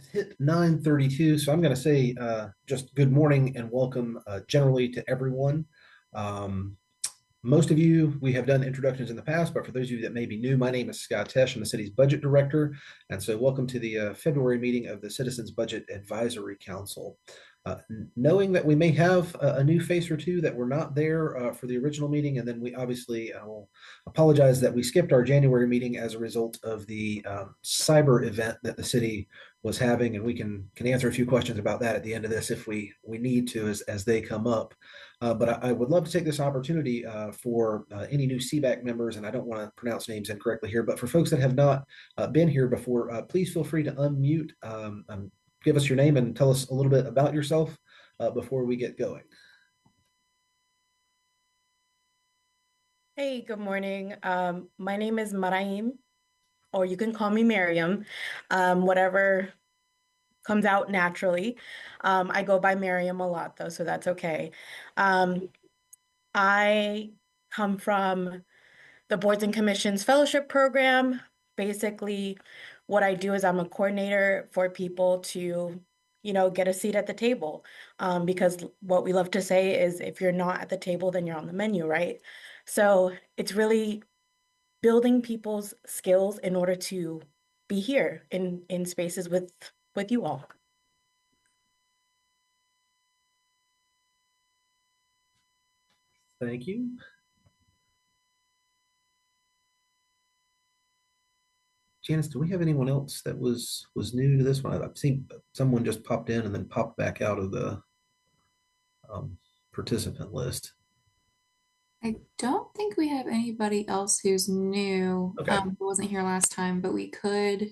It's hit 9:32, so I'm going to say just good morning and welcome generally to everyone. Um, Most of you, we have done introductions in the past, but for those of you that may be new, my name is Scott Tesh. I'm the city's budget director. And so welcome to the February meeting of the Citizens Budget Advisory Council. Knowing that we may have a new face or two that were not there for the original meeting, and then we obviously will apologize that we skipped our January meeting as a result of the cyber event that the city was having, and we can answer a few questions about that at the end of this if we need to as they come up. But I would love to take this opportunity for any new CBAC members, and I don't want to pronounce names incorrectly here, but for folks that have not been here before, please feel free to unmute, give us your name and tell us a little bit about yourself before we get going. Hey, good morning. My name is Maraim, or you can call me Miriam, whatever comes out naturally. I go by Miriam a lot though, so that's okay. I come from the Boards and Commissions Fellowship Program. Basically, what I do is I'm a coordinator for people to, get a seat at the table. Because what we love to say is if you're not at the table, then you're on the menu, right? So it's really building people's skills in order to be here in spaces with you all. Thank you. Janice, do we have anyone else that was new to this one? I've seen someone just popped in and then popped back out of the participant list. I don't think we have anybody else who's new, Okay. who wasn't here last time, but we could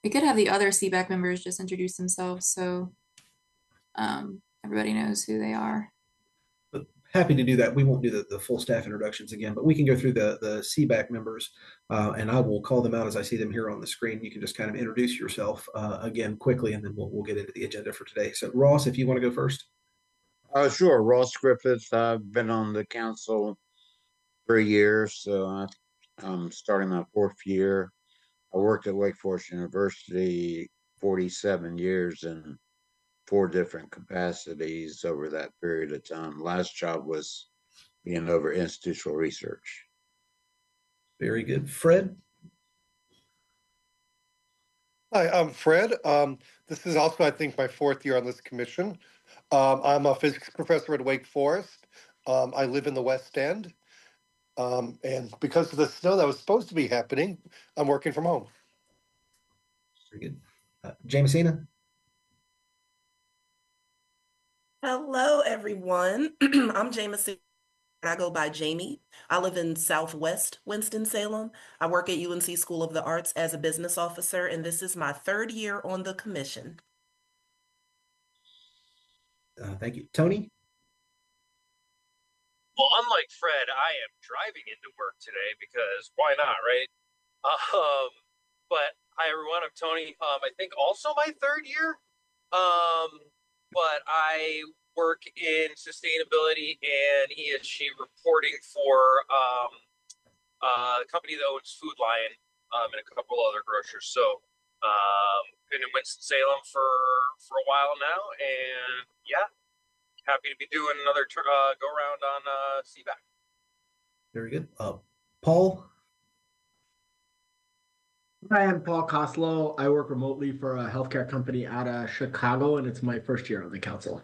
have the other CBAC members just introduce themselves so everybody knows who they are. But happy to do that. We won't do the full staff introductions again, but we can go through the CBAC members, and I will call them out as I see them here on the screen. You can just kind of introduce yourself again quickly, and then we'll get into the agenda for today. So Ross, if you want to go first. Sure. Ross Griffiths. I've been on the council 3 years, so I'm starting my fourth year. I worked at Wake Forest University 47 years in 4 different capacities over that period of time. Last job was being over institutional research. Very good. Fred? Hi, I'm Fred. This is also, I think, my 4th year on this commission. I'm a physics professor at Wake Forest. I live in the West End. And because of the snow that was supposed to be happening, I'm working from home. Very good. Jamesina? Hello, everyone. I'm Jamesina. I go by Jamie. I live in Southwest Winston-Salem. I work at UNC School of the Arts as a business officer, and this is my 3rd year on the commission. Thank you. Tony? Well, unlike Fred, I am driving into work today because why not, right? But hi, everyone. I'm Tony. I think also my 3rd year. But I work in sustainability and ESG reporting for the company that owns Food Lion and a couple other grocers. So been in Winston-Salem for a while now, and yeah, happy to be doing another go around on CBAC. Very good. Paul? Hi, I'm Paul Coslow. I work remotely for a healthcare company out of Chicago, and it's my 1st year on the council.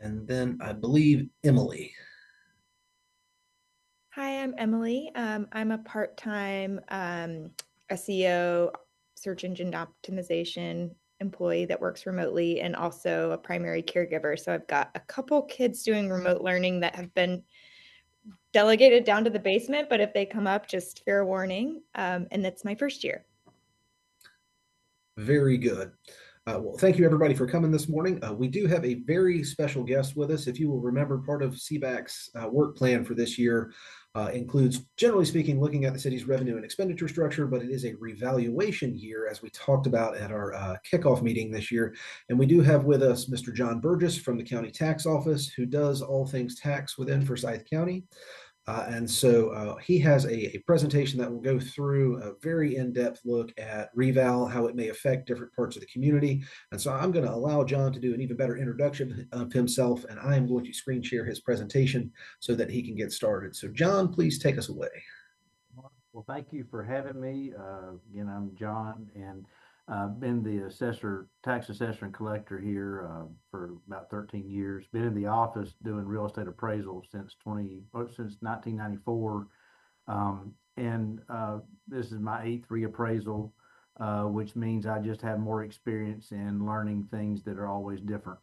And then I believe Emily. Hi, I'm Emily. I'm a part-time SEO, search engine optimization employee that works remotely and also a primary caregiver. So I've got a couple kids doing remote learning that have been delegated down to the basement, but if they come up, just fair warning. And that's my 1st year. Very good. Well, thank you everybody for coming this morning. We do have a very special guest with us. If you will remember, part of CBAC's work plan for this year includes, generally speaking, looking at the city's revenue and expenditure structure, but it is a revaluation year, as we talked about at our kickoff meeting this year. And we do have with us Mr. John Burgess from the County Tax Office, who does all things tax within Forsyth County. And so he has a presentation that will go through a very in-depth look at reval, how it may affect different parts of the community. And so I'm going to allow John to do an even better introduction of himself, and I am going to screen share his presentation so that he can get started. So John, please take us away. Well, thank you for having me. Again, I'm John, and I've been the tax assessor and collector here for about 13 years. Been in the office doing real estate appraisal since 1994, and this is my 8th reappraisal, which means I just have more experience in learning things that are always different.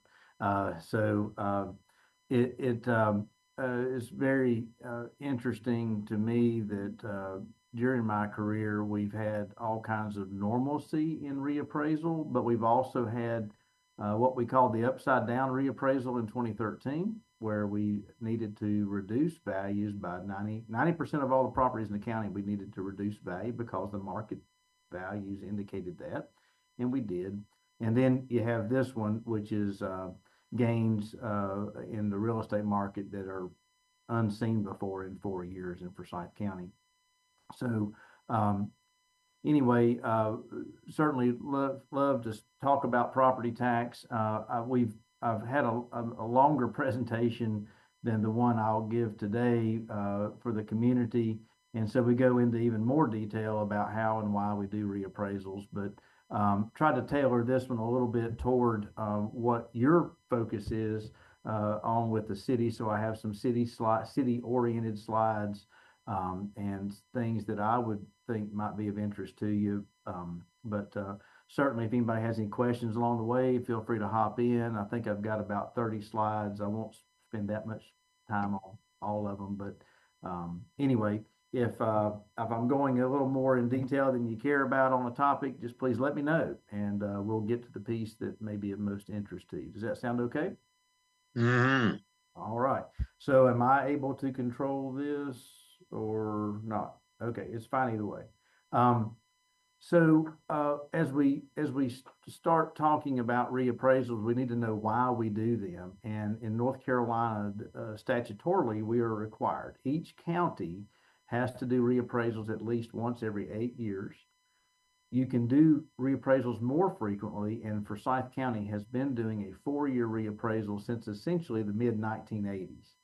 It's very interesting to me that during my career, we've had all kinds of normalcy in reappraisal, but we've also had what we call the upside down reappraisal in 2013, where we needed to reduce values by 90% of all the properties in the county. We needed to reduce value because the market values indicated that, and we did. And then you have this one, which is gains in the real estate market that are unseen before in 4 years in Forsyth County. So anyway, certainly love to talk about property tax. I've had a longer presentation than the one I'll give today for the community, and so we go into even more detail about how and why we do reappraisals, but try to tailor this one a little bit toward what your focus is on with the city. So I have some city-oriented slides and things that I would think might be of interest to you. But certainly if anybody has any questions along the way, feel free to hop in. I think I've got about 30 slides. I won't spend that much time on all of them, but anyway, if I'm going a little more in detail than you care about on a topic, just please let me know, and we'll get to the piece that may be of most interest to you. Does that sound okay? Mm-hmm. All right. So am I able to control this or not? Okay, it's fine either way. As we start talking about reappraisals, we need to know why we do them. And in North Carolina, statutorily, we are required. Each county has to do reappraisals at least once every 8 years. You can do reappraisals more frequently, and Forsyth County has been doing a 4-year reappraisal since essentially the mid-1980s.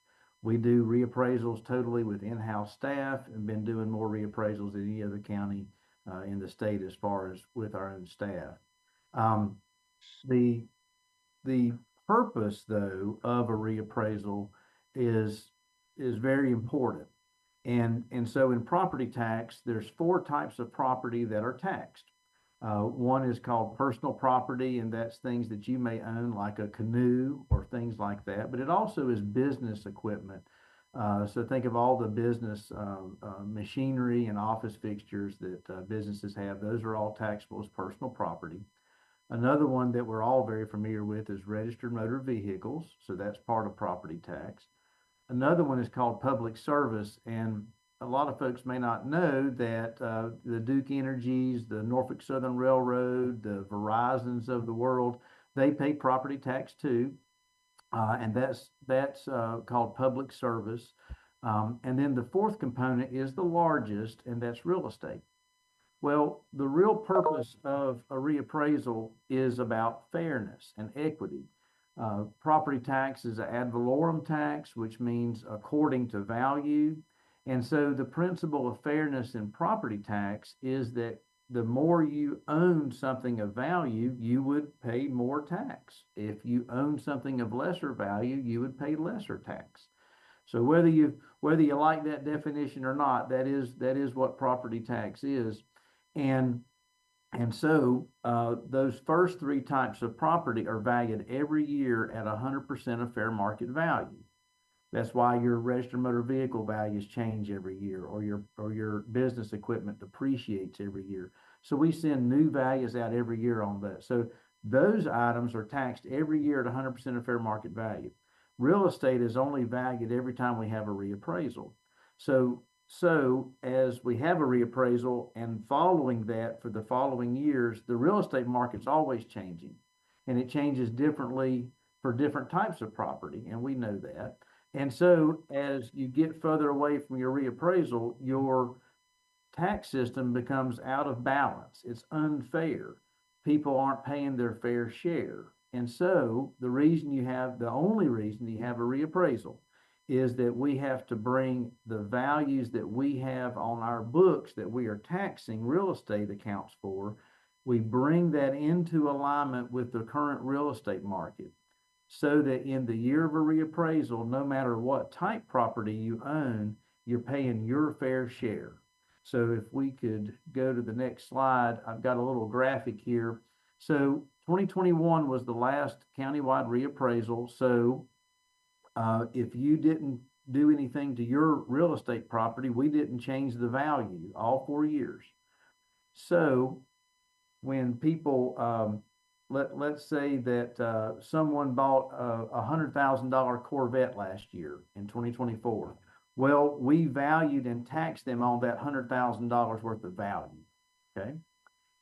We do reappraisals totally with in-house staff and been doing more reappraisals than any other county in the state as far as with our own staff. The purpose, though, of a reappraisal is very important. And so in property tax, there's 4 types of property that are taxed. One is called personal property, and that's things that you may own, like a canoe or things like that. But it also is business equipment. So think of all the business machinery and office fixtures that businesses have. Those are all taxable as personal property. Another one that we're all very familiar with is registered motor vehicles. So that's part of property tax. Another one is called public service, and a lot of folks may not know that the Duke Energies, the Norfolk Southern Railroad, the Verizons of the world, they pay property tax too, and that's called public service. And then the 4th component is the largest, and that's real estate. Well, the real purpose of a reappraisal is about fairness and equity. Property tax is an ad valorem tax, which means according to value. And so the principle of fairness in property tax is that the more you own something of value, you would pay more tax. If you own something of lesser value, you would pay lesser tax. So whether you like that definition or not, that is what property tax is. And so those first 3 types of property are valued every year at 100% of fair market value. That's why your registered motor vehicle values change every year, or your business equipment depreciates every year. So we send new values out every year on that. So those items are taxed every year at 100% of fair market value. Real estate is only valued every time we have a reappraisal. So as we have a reappraisal and following that for the following years, the real estate market's always changing, and it changes differently for different types of property, and we know that. And so as you get further away from your reappraisal, your tax system becomes out of balance. It's unfair. People aren't paying their fair share. And so the only reason you have a reappraisal is that we have to bring the values that we have on our books that we are taxing real estate accounts for. We bring that into alignment with the current real estate market so that in the year of a reappraisal, no matter what type property you own, you're paying your fair share. So if we could go to the next slide, I've got a little graphic here. So 2021 was the last countywide reappraisal. So if you didn't do anything to your real estate property, we didn't change the value all 4 years. So when people, let's say that someone bought a $100,000 Corvette last year in 2024. Well, we valued and taxed them on that $100,000 worth of value, okay?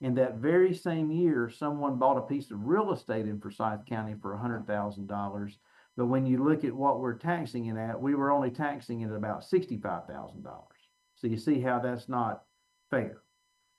In that very same year, someone bought a piece of real estate in Forsyth County for $100,000. But when you look at what we're taxing it at, we were only taxing it at about $65,000. So you see how that's not fair.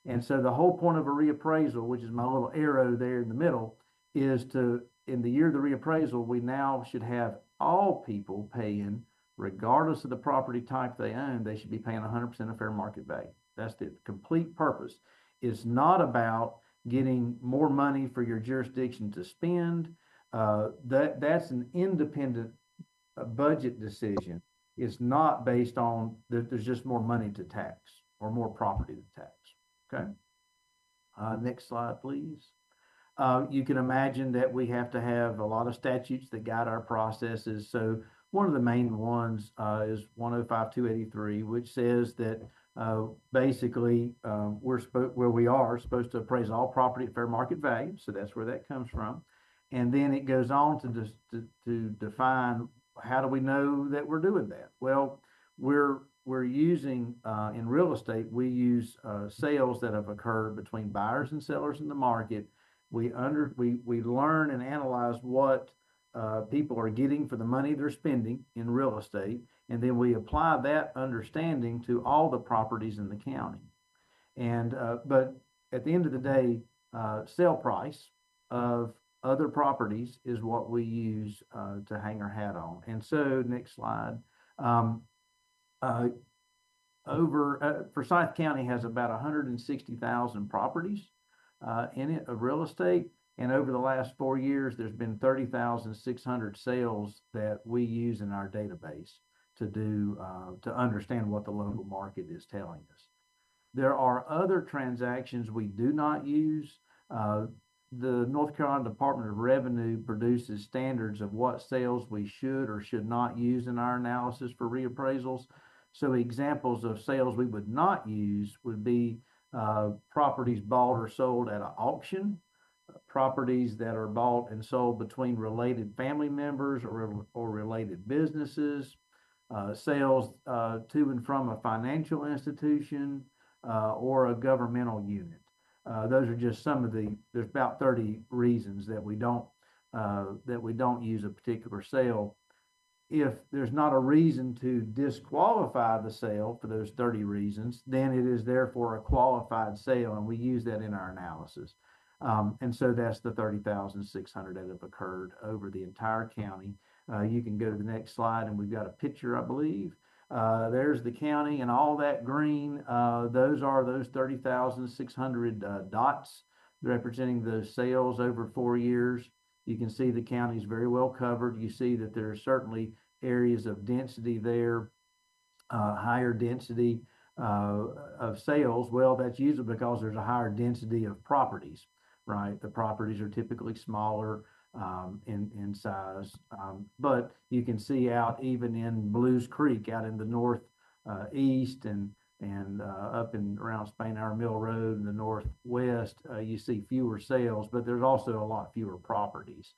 And so the whole point of a reappraisal, which is my little arrow there in the middle, is to, in the year of the reappraisal, we now should have all people paying, regardless of the property type they own, they should be paying 100% of fair market value. That's the complete purpose. It's not about getting more money for your jurisdiction to spend. That's an independent budget decision. It's not based on that there's just more money to tax or more property to tax. Okay. Next slide, please. You can imagine that we have to have a lot of statutes that guide our processes. So one of the main ones is 105-283, which says that basically we are supposed to appraise all property at fair market value. So that's where that comes from. And then it goes on to define how do we know that we're doing that? Well, we're using in real estate, we use sales that have occurred between buyers and sellers in the market. We learn and analyze what people are getting for the money they're spending in real estate, and then we apply that understanding to all the properties in the county. And but at the end of the day, sale price of other properties is what we use to hang our hat on. And so, next slide. Forsyth County has about 160,000 properties in it of real estate. And over the last 4 years, there's been 30,600 sales that we use in our database to understand what the local market is telling us. There are other transactions we do not use. The North Carolina Department of Revenue produces standards of what sales we should or should not use in our analysis for reappraisals. So examples of sales we would not use would be properties bought or sold at an auction, properties that are bought and sold between related family members or related businesses, sales to and from a financial institution or a governmental unit. Those are just some of there's about 30 reasons that we don't use a particular sale. If there's not a reason to disqualify the sale for those 30 reasons, then it is therefore a qualified sale, and we use that in our analysis. And so that's the 30,600 that have occurred over the entire county. You can go to the next slide, and we've got a picture, I believe. There's the county, and all that green, those are those 30,600 dots representing those sales over 4 years. You can see the county is very well covered. You see that there are certainly areas of density there, higher density of sales. Well, that's usually because there's a higher density of properties, right? The properties are typically smaller in size, but you can see out even in Blues Creek, out in the northeast and up and around Spainhour Mill Road in the northwest, you see fewer sales, but there's also a lot fewer properties.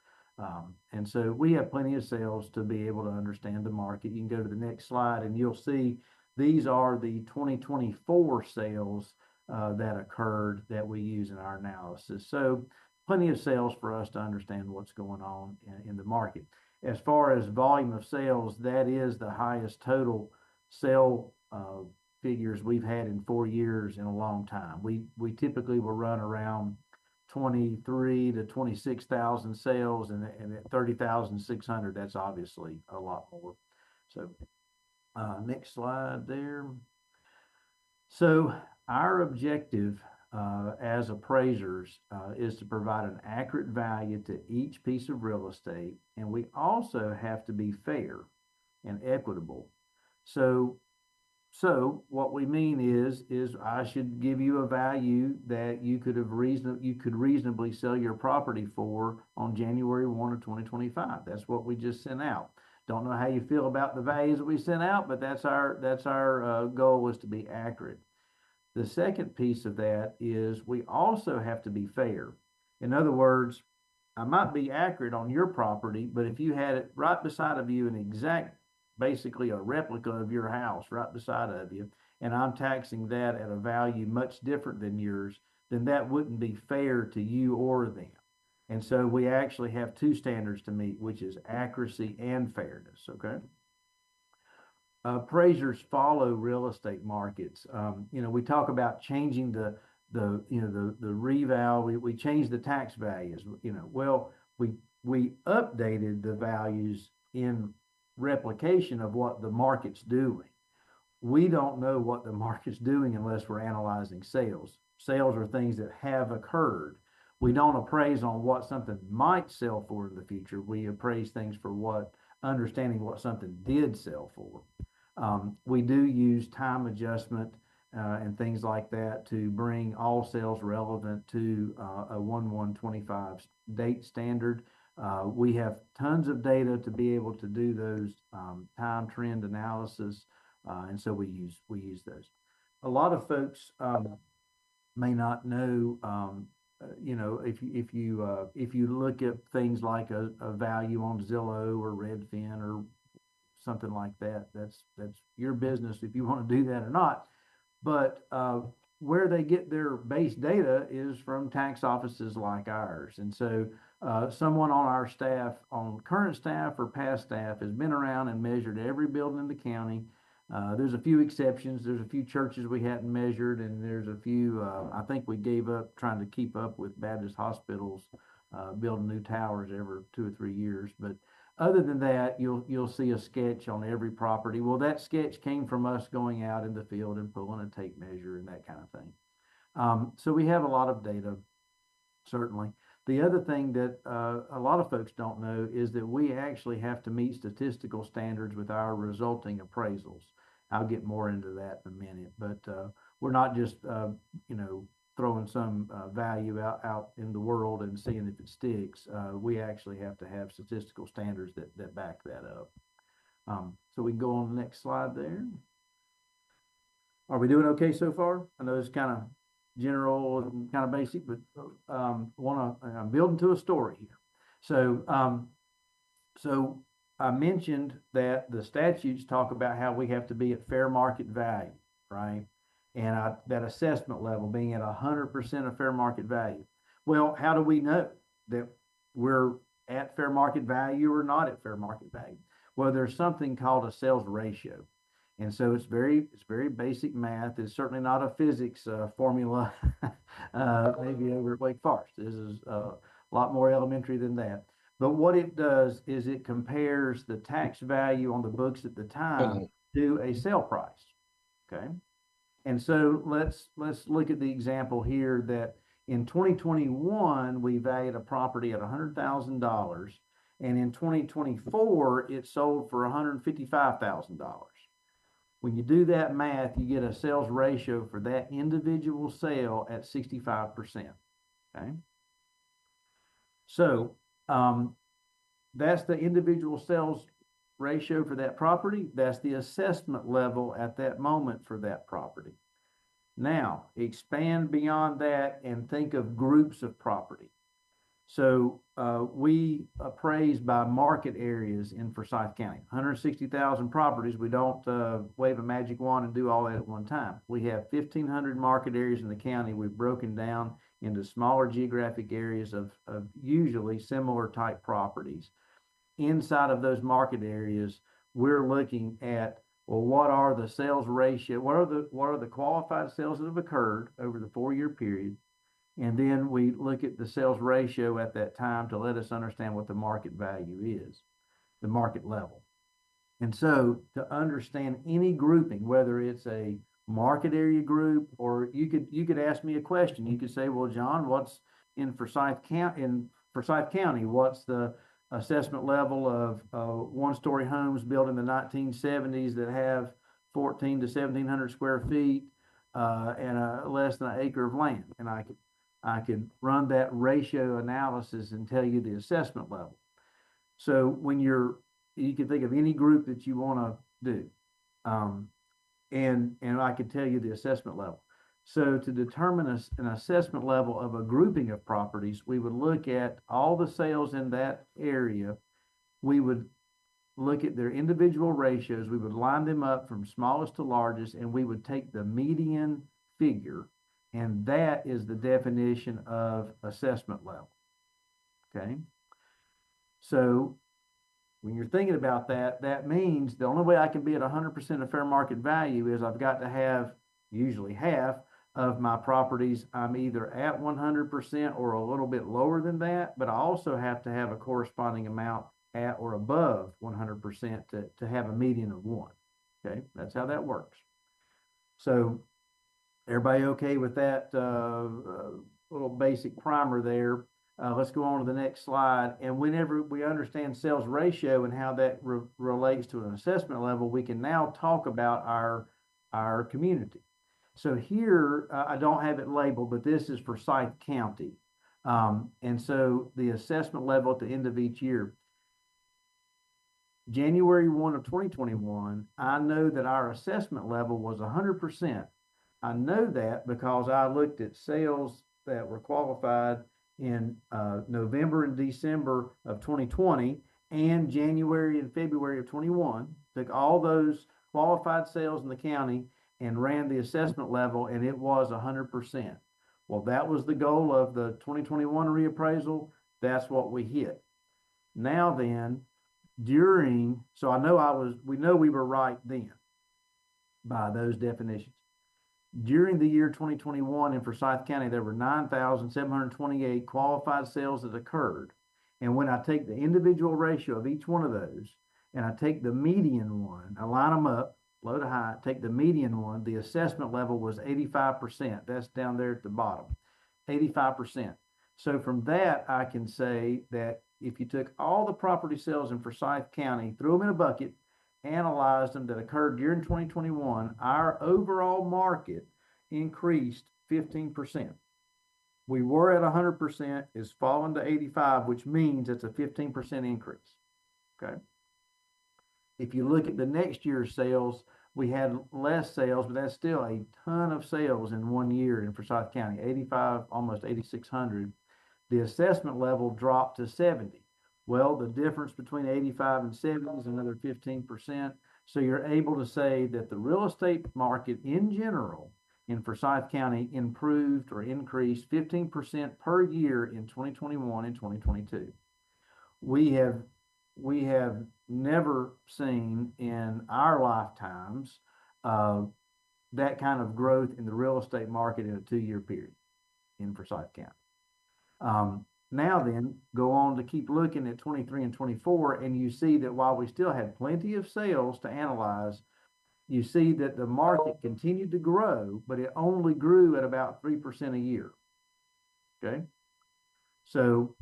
And so we have plenty of sales to be able to understand the market. You can go to the next slide and you'll see these are the 2024 sales that occurred that we use in our analysis. So plenty of sales for us to understand what's going on in the market. as far as volume of sales, that is the highest total sale figures we've had in 4 years in a long time. We typically will run around 23 to 26,000 sales, and at 30,600, that's obviously a lot more. So next slide there. So our objective as appraisers is to provide an accurate value to each piece of real estate, and we also have to be fair and equitable. So what we mean is I should give you a value that you could reasonably sell your property for on January 1 of 2025. That's what we just sent out. Don't know how you feel about the values that we sent out, but that's our goal, is to be accurate. The second piece of that is we also have to be fair. In other words, I might be accurate on your property, but if you had it right beside of you, an exact, basically a replica of your house right beside of you, and I'm taxing that at a value much different than yours, then that wouldn't be fair to you or them. And so we actually have two standards to meet, which is accuracy and fairness, okay? Appraisers follow real estate markets. We talk about changing the reval. We change the tax values. Well, we updated the values in replication of what the market's doing. We don't know what the market's doing unless we're analyzing sales. Sales are things that have occurred. We don't appraise on what something might sell for in the future. We appraise things for understanding what something did sell for. We do use time adjustment and things like that to bring all sales relevant to a 1/1/25 date standard. We have tons of data to be able to do those time trend analysis, and so we use those. A lot of folks may not know, if you look at things like a value on Zillow or Redfin or something like that, that's your business if you want to do that or not. But where they get their base data is from tax offices like ours. And so someone on our staff, on current staff or past staff, has been around and measured every building in the county. There's a few exceptions. There's a few churches we hadn't measured, and there's a few, I think we gave up trying to keep up with Baptist hospitals building new towers every 2 or 3 years. But other than that, you'll see a sketch on every property. Well, that sketch came from us going out in the field and pulling a tape measure and that kind of thing. So we have a lot of data, certainly. The other thing that a lot of folks don't know is that we actually have to meet statistical standards with our resulting appraisals. I'll get more into that in a minute, but we're not just, throwing some value out in the world and seeing if it sticks. We actually have to have statistical standards that back that up. So we can go on the next slide there. Are we doing okay so far? I know it's kind of general and kind of basic, but I'm building to a story here. So I mentioned that the statutes talk about how we have to be at fair market value, right? And that assessment level being at 100% of fair market value. Well, how do we know that we're at fair market value or not at fair market value? Well, there's something called a sales ratio. And so it's very basic math. It's certainly not a physics formula, maybe over at Wake Forest. This is a lot more elementary than that. But what it does is it compares the tax value on the books at the time to a sale price, okay? And so let's look at the example here that in 2021, we valued a property at $100,000, and in 2024, it sold for $155,000. When you do that math, you get a sales ratio for that individual sale at 65%, okay? So that's the individual sales ratio for that property. That's the assessment level at that moment for that property. Now, expand beyond that and think of groups of property. So we appraise by market areas in Forsyth County. 160,000 properties. We don't wave a magic wand and do all that at one time. We have 1,500 market areas in the county. We've broken down into smaller geographic areas of usually similar type properties. inside of those market areas, we're looking at, well, what are the sales ratio? What are the qualified sales that have occurred over the 4-year period? And then we look at the sales ratio at that time to let us understand what the market value is, the market level. And so to understand any grouping, whether it's a market area group, or you could ask me a question. You could say, well, John, what's in Forsyth County, what's the assessment level of one-story homes built in the 1970s that have 14 to 1,700 square feet and less than an acre of land? And I could run that ratio analysis and tell you the assessment level. So when you can think of any group that you want to do, and I could tell you the assessment level. So to determine an assessment level of a grouping of properties, we would look at all the sales in that area. We would look at their individual ratios. We would line them up from smallest to largest, and we would take the median figure, and that is the definition of assessment level. Okay. So when you're thinking about that, that means the only way I can be at 100% of fair market value is I've got to have usually half of my properties. I'm either at 100% or a little bit lower than that, but I also have to have a corresponding amount at or above 100% to have a median of 1. Okay, that's how that works. So everybody okay with that little basic primer there? Let's go on to the next slide. And whenever we understand sales ratio and how that relates to an assessment level, we can now talk about our community. So here, I don't have it labeled, but this is Forsyth County. And so the assessment level at the end of each year, January 1 of 2021, I know that our assessment level was 100%. I know that because I looked at sales that were qualified in November and December of 2020 and January and February of 21, took all those qualified sales in the county and ran the assessment level, and it was 100%. Well, that was the goal of the 2021 reappraisal. That's what we hit. Now then, so we know we were right then by those definitions. During the year 2021 in Forsyth County, there were 9,728 qualified sales that occurred. And when I take the individual ratio of each one of those, and I take the median one, I line them up, low to high, take the median one, the assessment level was 85%. That's down there at the bottom, 85%. So from that, I can say that if you took all the property sales in Forsyth County, threw them in a bucket, analyzed them that occurred during 2021, our overall market increased 15%. We were at 100%, it's fallen to 85, which means it's a 15% increase. Okay. If you look at the next year's sales, we had less sales, but that's still a ton of sales in 1 year in Forsyth County, 85, almost 8,600. The assessment level dropped to 70. Well, the difference between 85 and 70 is another 15%. So you're able to say that the real estate market in general in Forsyth County improved or increased 15% per year in 2021 and 2022. We have never seen in our lifetimes that kind of growth in the real estate market in a 2-year period in Forsyth County. Now then, go on to keep looking at 23 and 24, and you see that while we still had plenty of sales to analyze, you see that the market continued to grow, but it only grew at about 3% a year. Okay? So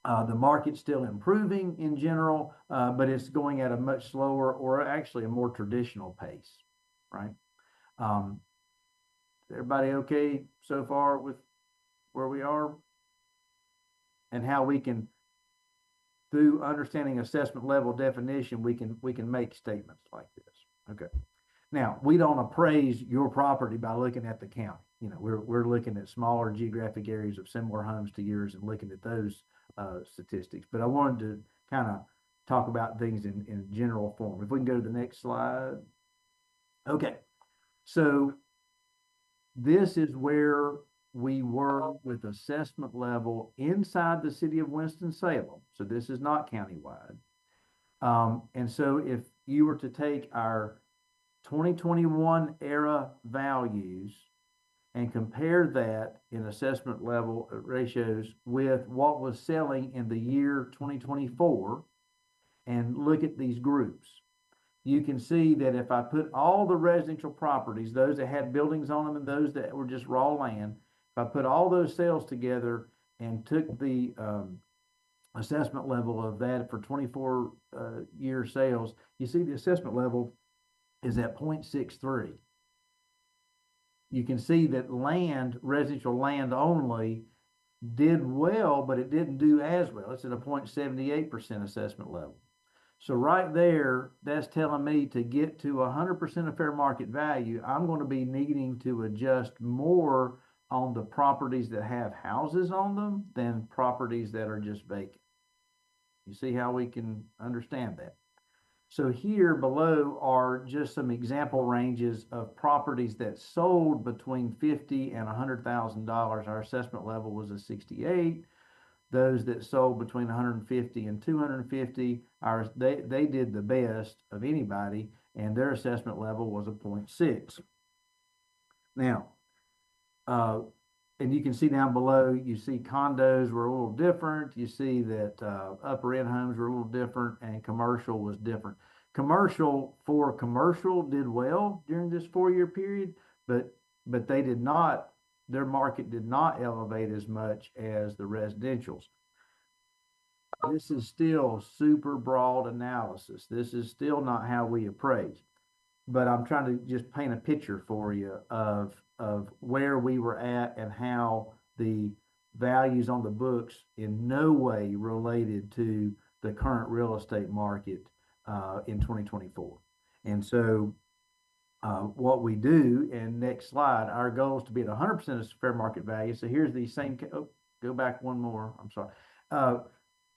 the market's still improving in general, but it's going at a much slower or actually a more traditional pace, right? Everybody okay so far with where we are? And how we can, through understanding assessment level definition, we can make statements like this. Okay. Now, we don't appraise your property by looking at the county. You know, we're looking at smaller geographic areas of similar homes to yours and looking at those statistics. But I wanted to kind of talk about things in general form. If we can go to the next slide. Okay. So this is where we were with assessment level inside the city of Winston-Salem. So this is not countywide. And so if you were to take our 2021 era values and compare that in assessment level ratios with what was selling in the year 2024 and look at these groups, you can see that if I put all the residential properties, those that had buildings on them and those that were just raw land, if I put all those sales together and took the assessment level of that for 24 year sales, you see the assessment level is at 0.63. You can see that land, residential land only, did well, but it didn't do as well. It's at a 0.78% assessment level. So right there, that's telling me to get to 100% of fair market value, I'm going to be needing to adjust more on the properties that have houses on them than properties that are just vacant. You see how we can understand that? So here below are just some example ranges of properties that sold between $50,000 and $100,000. Our assessment level was a 68. Those that sold between 150 and 250, they did the best of anybody, and their assessment level was a 0.6. Now, and you can see down below, you see condos were a little different. You see that upper end homes were a little different, and commercial was different. Commercial did well during this 4-year period, but they did not, their market did not elevate as much as the residentials. This is still super broad analysis. This is still not how we appraise, but I'm trying to just paint a picture for you of where we were at and how the values on the books in no way related to the current real estate market in 2024. And so what we do, and next slide, our goal is to be at 100% of fair market value. So here's the same, go back one more, I'm sorry.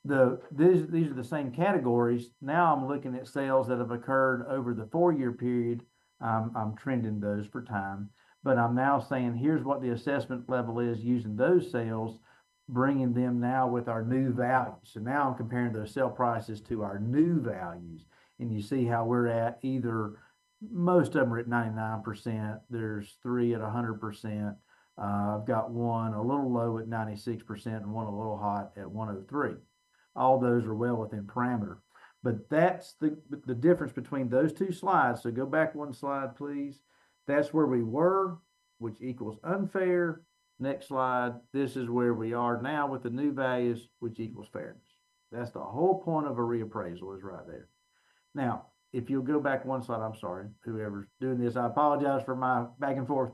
These are the same categories. Now I'm looking at sales that have occurred over the 4-year period. I'm trending those for time, but I'm now saying here's what the assessment level is using those sales, bringing them now with our new values. So now I'm comparing those sale prices to our new values, and you see how we're at either, most of them are at 99%. There's 3 at 100%. I've got one a little low at 96% and one a little hot at 103. All those are well within parameter. But that's the difference between those two slides. So go back one slide, please. That's where we were, which equals unfair. Next slide. This is where we are now with the new values, which equals fairness. That's the whole point of a reappraisal, is right there. Now, if you'll go back one slide, I'm sorry, whoever's doing this, I apologize for my back and forth.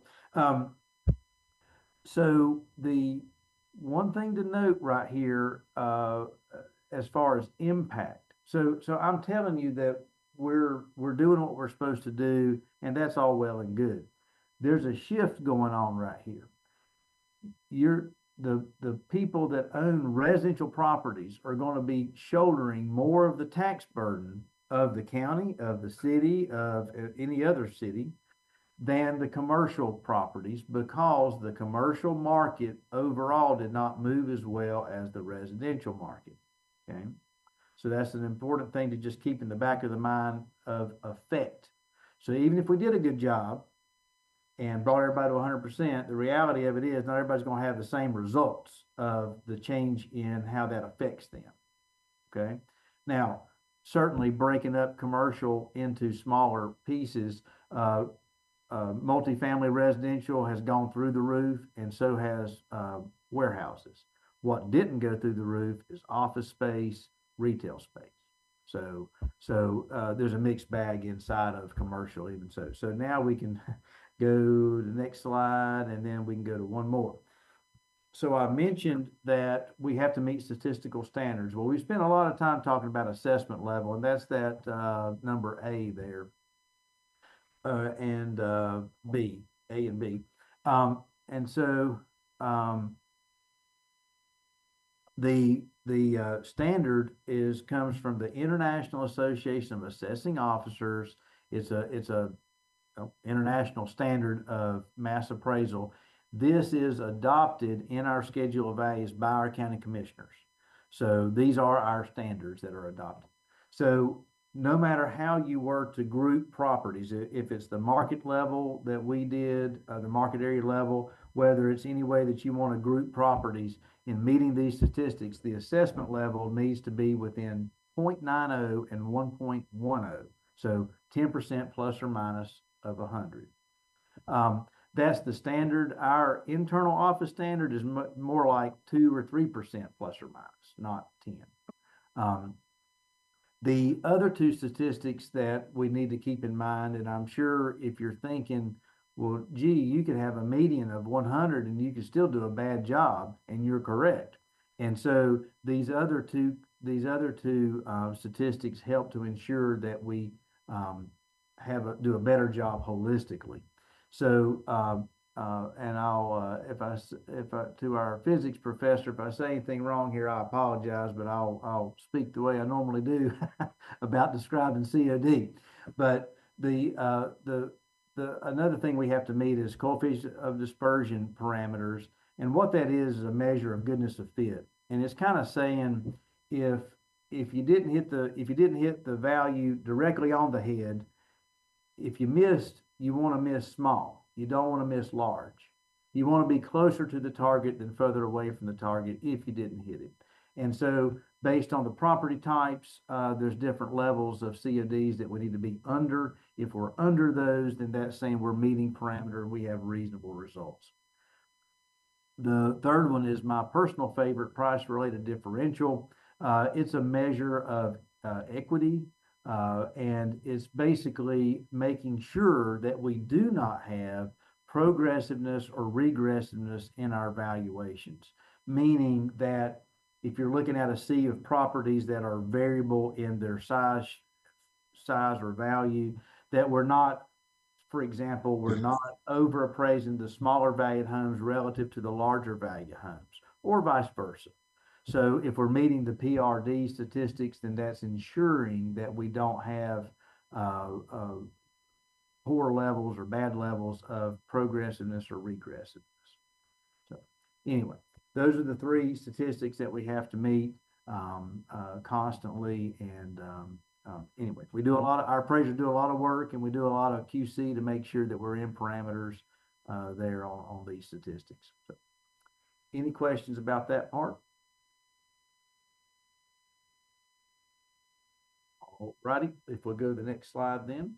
So the one thing to note right here, as far as impact. So I'm telling you that we're doing what we're supposed to do, and that's all well and good. There's a shift going on right here. The people that own residential properties are going to be shouldering more of the tax burden of the county, of the city, of any other city, than the commercial properties, because the commercial market overall did not move as well as the residential market. Okay, so that's an important thing to just keep in the back of the mind of effect. So even if we did a good job and brought everybody to 100%, the reality of it is not everybody's going to have the same results of the change in how that affects them. Okay, now certainly breaking up commercial into smaller pieces, multifamily residential has gone through the roof, and so has warehouses. What didn't go through the roof is office space, retail space. So there's a mixed bag inside of commercial even so. So now we can go to the next slide, and then we can go to one more. So I mentioned that we have to meet statistical standards. Well, we spent a lot of time talking about assessment level, and that's that number A there, and B, A and B. And so the standard comes from the International Association of Assessing Officers. It's a international standard of mass appraisal. This is adopted in our schedule of values by our county commissioners. So these are our standards that are adopted. So no matter how you were to group properties, if it's the market level that we did, the market area level, whether it's any way that you want to group properties in meeting these statistics, the assessment level needs to be within 0.90 and 1.10. So 10% plus or minus of 100. That's the standard. Our internal office standard is more like 2 or 3% plus or minus, not 10. The other two statistics that we need to keep in mind, and I'm sure if you're thinking, well, gee, you could have a median of 100 and you could still do a bad job, and you're correct. And so these other two statistics help to ensure that we do a better job holistically. So and I'll if I to our physics professor, if I say anything wrong here, I apologize, but I'll speak the way I normally do about describing COD. But the another thing we have to meet is coefficient of dispersion parameters, and what that is a measure of goodness of fit, and it's kind of saying if you didn't hit the value directly on the head, if you missed, you want to miss small. You don't want to miss large. You want to be closer to the target than further away from the target if you didn't hit it. And so based on the property types, there's different levels of CODs that we need to be under. If we're under those, then that's saying we're meeting parameter and we have reasonable results. The third one is my personal favorite, price-related differential. It's a measure of equity. And it's basically making sure that we do not have progressiveness or regressiveness in our valuations, meaning that if you're looking at a sea of properties that are variable in their size or value, that we're not, for example, we're not overappraising the smaller valued homes relative to the larger valued homes, or vice versa. So if we're meeting the PRD statistics, then that's ensuring that we don't have poor levels or bad levels of progressiveness or regressiveness. So anyway, those are the three statistics that we have to meet constantly. And anyway, our appraisers do a lot of work, and we do a lot of QC to make sure that we're in parameters there on these statistics. So any questions about that part? Righty, if we'll go to the next slide then.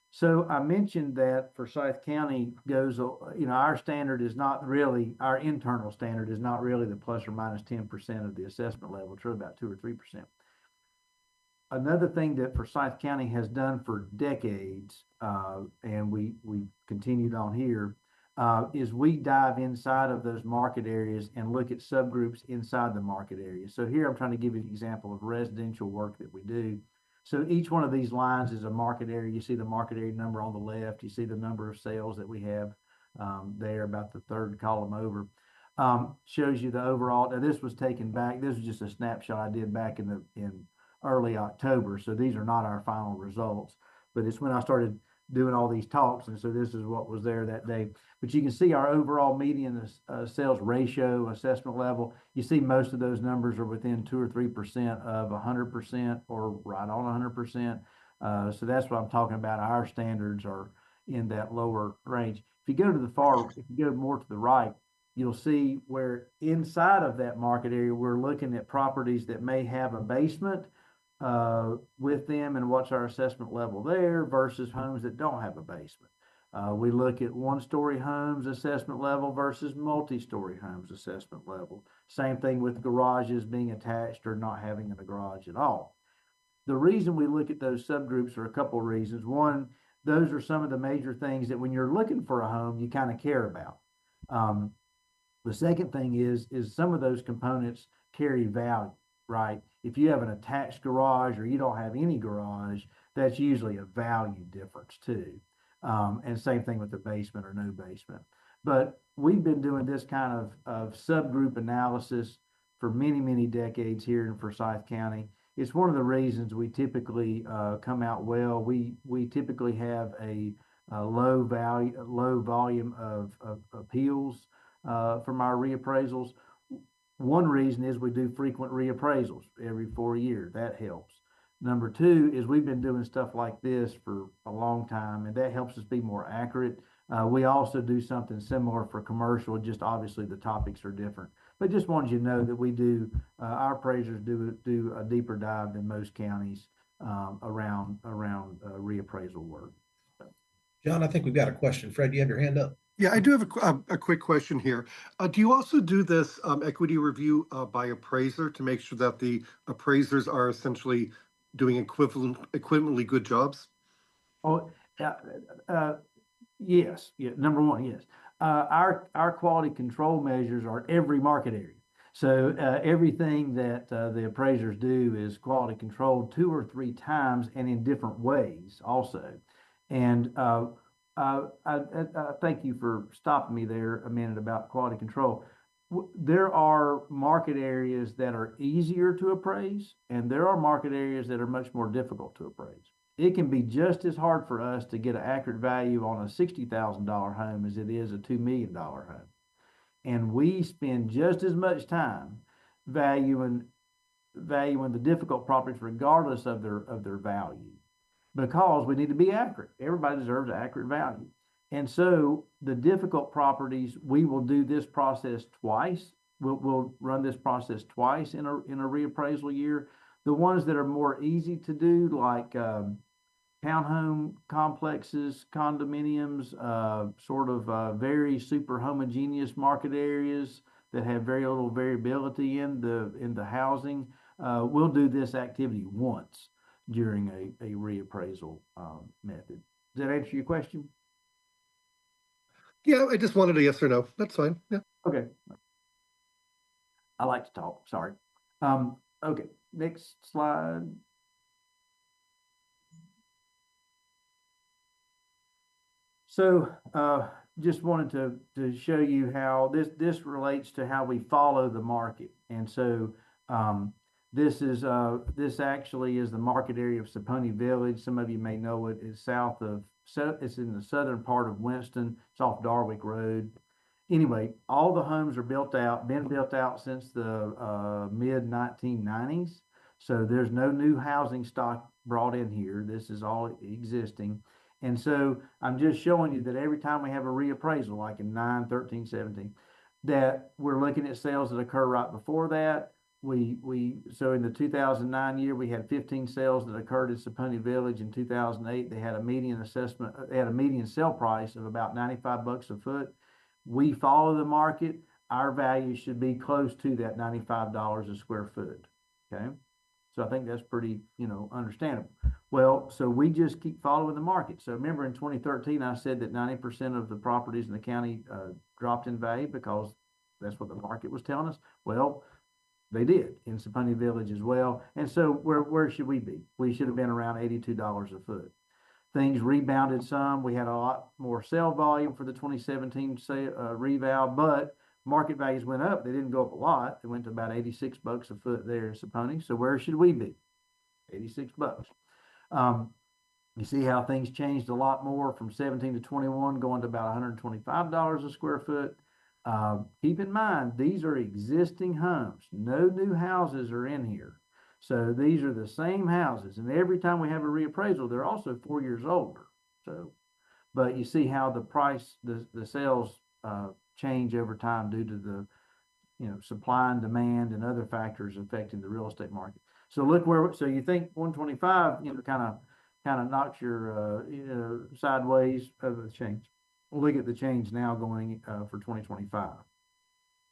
So I mentioned that Forsyth County goes, our standard is not really, our internal standard is not really the plus or minus 10% of the assessment level. It's really about 2 or 3%. Another thing that Forsyth County has done for decades, and we continued on here, is we dive inside of those market areas and look at subgroups inside the market area. So here I'm trying to give you an example of residential work that we do. So each one of these lines is a market area. You see the market area number on the left. You see the number of sales that we have there, about the third column over. Shows you the overall. Now this was taken back. This was just a snapshot I did back in early October. So these are not our final results, but it's when I started doing all these talks, and so this is what was there that day. But you can see our overall median sales ratio assessment level. You see most of those numbers are within 2 or 3% of 100% or right on 100%. So that's what I'm talking about. Our standards are in that lower range. If you go to if you go more to the right, you'll see where inside of that market area, we're looking at properties that may have a basement with them, and what's our assessment level there versus homes that don't have a basement. We look at one-story homes assessment level versus multi-story homes assessment level. Same thing with garages being attached or not having a garage at all. The reason we look at those subgroups are a couple of reasons. One, those are some of the major things that when you're looking for a home, you kind of care about. The second thing is some of those components carry value, right? If you have an attached garage or you don't have any garage, that's usually a value difference too. And same thing with the basement or no basement. But we've been doing this kind of subgroup analysis for many, many decades here in Forsyth County. It's one of the reasons we typically come out well. We typically have a low volume of appeals from our reappraisals. One reason is we do frequent reappraisals every 4 years. That helps. Number two is we've been doing stuff like this for a long time, and that helps us be more accurate. We also do something similar for commercial, just obviously the topics are different. But just wanted you to know that we do, our appraisers do a deeper dive than most counties around reappraisal work. John, I think we've got a question. Fred, you have your hand up? Yeah, I do have a quick question here. Do you also do this equity review by appraiser to make sure that the appraisers are essentially doing equivalently good jobs? Oh, yes. Yeah. Number one, yes. Our quality control measures are every market area. So everything that the appraisers do is quality controlled 2 or 3 times and in different ways also. And I thank you for stopping me there a minute about quality control. There are market areas that are easier to appraise, and there are market areas that are much more difficult to appraise. It can be just as hard for us to get an accurate value on a $60,000 home as it is a $2 million home. And we spend just as much time valuing the difficult properties regardless of their value, because we need to be accurate. Everybody deserves an accurate value. And so the difficult properties, we will do this process twice. We'll run this process twice in a reappraisal year. The ones that are more easy to do, like townhome complexes, condominiums, very super homogeneous market areas that have very little variability in the housing, we'll do this activity once during a reappraisal method. Does that answer your question? Yeah, I just wanted a yes or no. That's fine. Yeah. Okay. I like to talk. Sorry. Okay. Next slide. So just wanted to show you how this relates to how we follow the market. And so this actually is the market area of Saponi Village. Some of you may know it. It's it's in the southern part of Winston. It's off Darwick Road. Anyway, all the homes are been built out since the mid 1990s. So there's no new housing stock brought in here. This is all existing. And so I'm just showing you that every time we have a reappraisal, like in 9, 13, 17, that we're looking at sales that occur right before that. So in the 2009 year, we had 15 sales that occurred in Saponi Village. In 2008, they had a median sale price of about $95 a foot. We follow the market. Our value should be close to that $95 a square foot. Okay. So I think that's pretty, understandable. Well, so we just keep following the market. So remember in 2013, I said that 90% of the properties in the county dropped in value because that's what the market was telling us. Well, they did in Saponi Village as well. And so where should we be? We should have been around $82 a foot. Things rebounded some. We had a lot more sale volume for the 2017 reval, but market values went up. They didn't go up a lot. They went to about $86 a foot there in Saponi. So where should we be? $86. You see how things changed a lot more from 17 to 21, going to about $125 a square foot. Keep in mind, these are existing homes. No new houses are in here. So these are the same houses. And every time we have a reappraisal, they're also 4 years older. So, but you see how the price, the sales change over time due to the, supply and demand and other factors affecting the real estate market. So look so you think 125, kind of knocks your, sideways of the change. We'll look at the change now going for 2025.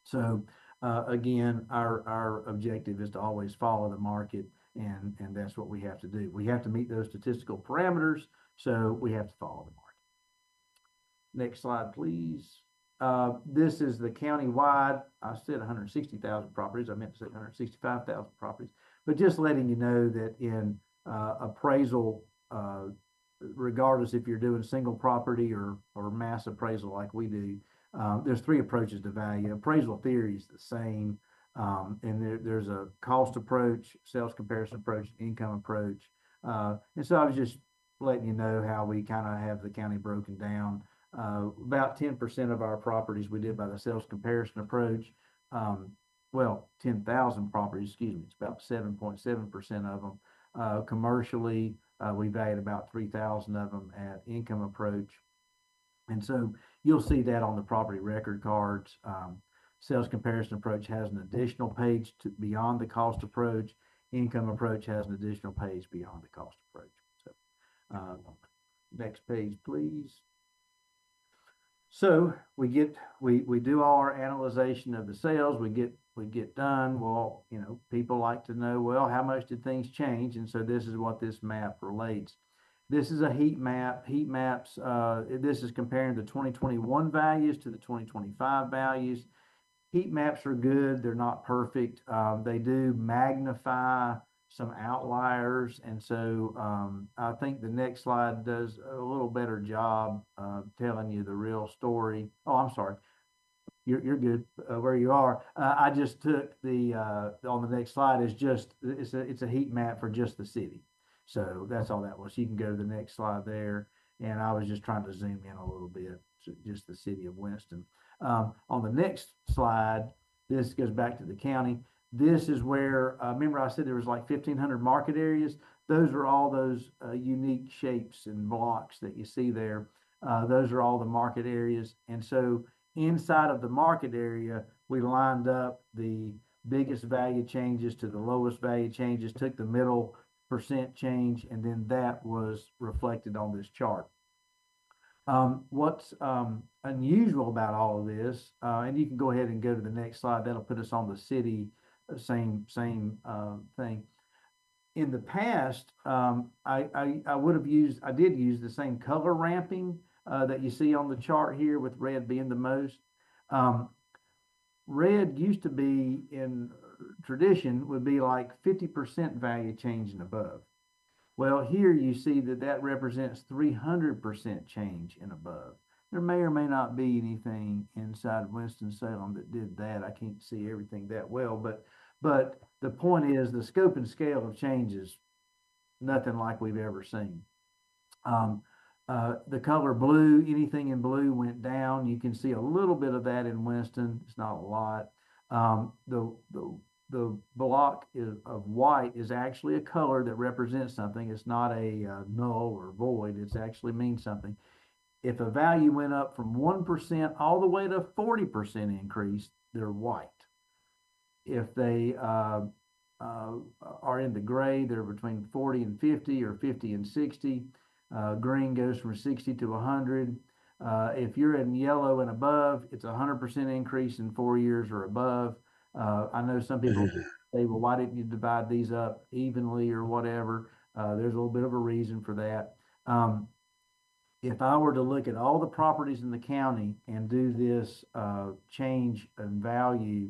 So again, our objective is to always follow the market, and that's what we have to do. We have to meet those statistical parameters, so we have to follow the market. Next slide, please. This is the county-wide. I said 160,000 properties. I meant to say 165,000 properties. But just letting you know that in appraisal, regardless if you're doing single property or mass appraisal like we do, there's 3 approaches to value. Appraisal theory is the same, and there's a cost approach, sales comparison approach, income approach. And so I was just letting you know how we kind of have the county broken down. About 10% of our properties we did by the sales comparison approach. 10,000 properties, excuse me, it's about 7.7% of them Commercially, we valued about 3,000 of them at income approach. And so you'll see that on the property record cards. Sales comparison approach has an additional page beyond the cost approach. Income approach has an additional page beyond the cost approach. So next page, please. So we do all our analyzation of the sales. We get done. Well, you know, people like to know, well, how much did things change? And so this is what this map relates. This is a heat map. Heat maps, this is comparing the 2021 values to the 2025 values. Heat maps are good. They're not perfect. They do magnify some outliers. And so I think the next slide does a little better job telling you the real story. Oh, I'm sorry. You're good where you are. I just took the on the next slide is just it's a heat map for just the city. So that's all that was. So you can go to the next slide there. And I was just trying to zoom in a little bit, so just the city of Winston. On the next slide, this goes back to the county. This is where, remember I said there was like 1,500 market areas. Those are all those unique shapes and blocks that you see there. Those are all the market areas. And so inside of the market area, we lined up the biggest value changes to the lowest value changes, took the middle percent change, and then that was reflected on this chart. What's unusual about all of this, and you can go ahead and go to the next slide, that'll put us on the city, same thing. In the past, I did use the same color ramping that you see on the chart here, with red being the most. Red used to be, in tradition, would be like 50% value change and above. Well, here you see that represents 300% change and above. There may or may not be anything inside Winston-Salem that did that. I can't see everything that well, but the point is the scope and scale of change is nothing like we've ever seen. The color blue, anything in blue went down. You can see a little bit of that in Winston. It's not a lot. The block of white is actually a color that represents something. It's not a null or void. It actually means something. If a value went up from 1% all the way to 40% increase, they're white. If they are in the gray, they're between 40 and 50 or 50 and 60. Green goes from 60 to 100. If you're in yellow and above, it's 100% increase in 4 years or above. I know some people say, well, why didn't you divide these up evenly or whatever? There's a little bit of a reason for that. If I were to look at all the properties in the county and do this change in value,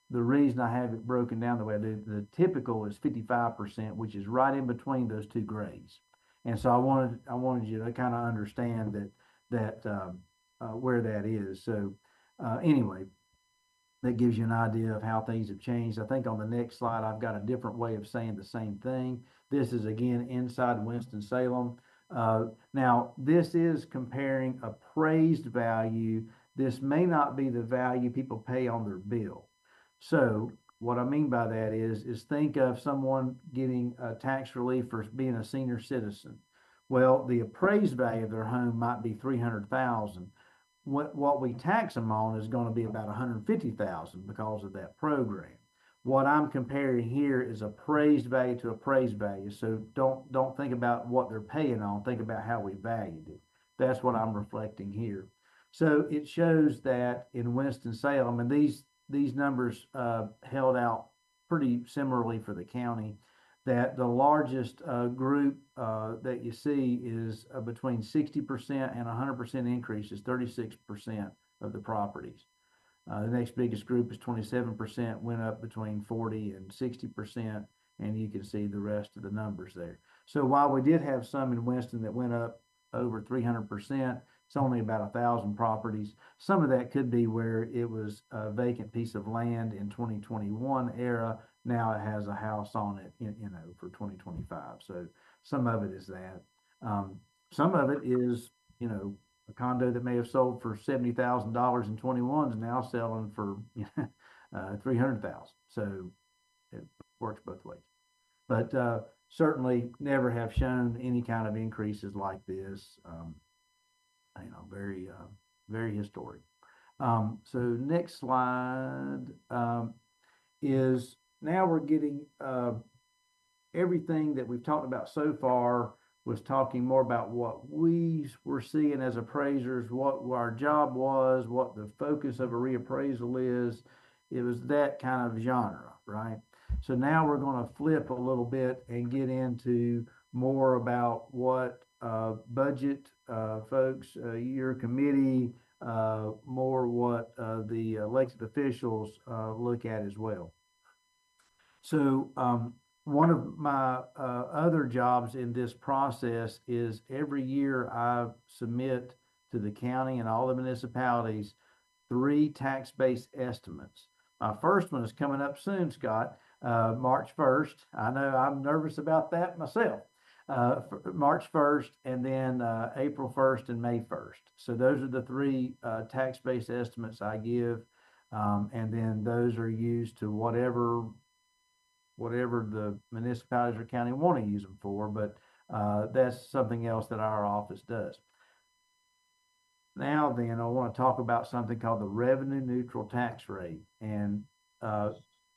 the reason I have it broken down the way I do, the typical is 55%, which is right in between those two grays. And so I wanted you to kind of understand that where that is. So anyway, that gives you an idea of how things have changed. I think on the next slide, I've got a different way of saying the same thing. This is again inside Winston-Salem. Now, this is comparing appraised value. This may not be the value people pay on their bill. So what I mean by that is think of someone getting a tax relief for being a senior citizen. Well, the appraised value of their home might be $300,000. What we tax them on is going to be about $150,000 because of that program. What I'm comparing here is appraised value to appraised value. So don't think about what they're paying on. Think about how we valued it. That's what I'm reflecting here. So it shows that in Winston-Salem, and these numbers held out pretty similarly for the county, that the largest group that you see is between 60% and 100% increase is 36% of the properties. The next biggest group is 27%, went up between 40 and 60%, and you can see the rest of the numbers there. So while we did have some in Winston that went up over 300%, it's only about 1,000 properties. Some of that could be where it was a vacant piece of land in 2021 era. Now it has a house on it, for 2025. So some of it is that. Some of it is, a condo that may have sold for $70,000 in 21 is now selling for $300,000. So it works both ways. but certainly never have shown any kind of increases like this. Very, very historic. So next slide is now we're getting everything that we've talked about so far was talking more about what we were seeing as appraisers, what our job was, what the focus of a reappraisal is. It was that kind of genre, right? So now we're going to flip a little bit and get into more about what budget folks, your committee, more what the elected officials look at as well. So one of my other jobs in this process is every year I submit to the county and all the municipalities 3 tax-based estimates. My first one is coming up soon, Scott, March 1st. I know I'm nervous about that myself. March 1st and then April 1st and May 1st. So those are the 3 tax-based estimates I give. And then those are used to whatever the municipalities or county want to use them for, but that's something else that our office does. Now then, I want to talk about something called the revenue neutral tax rate. And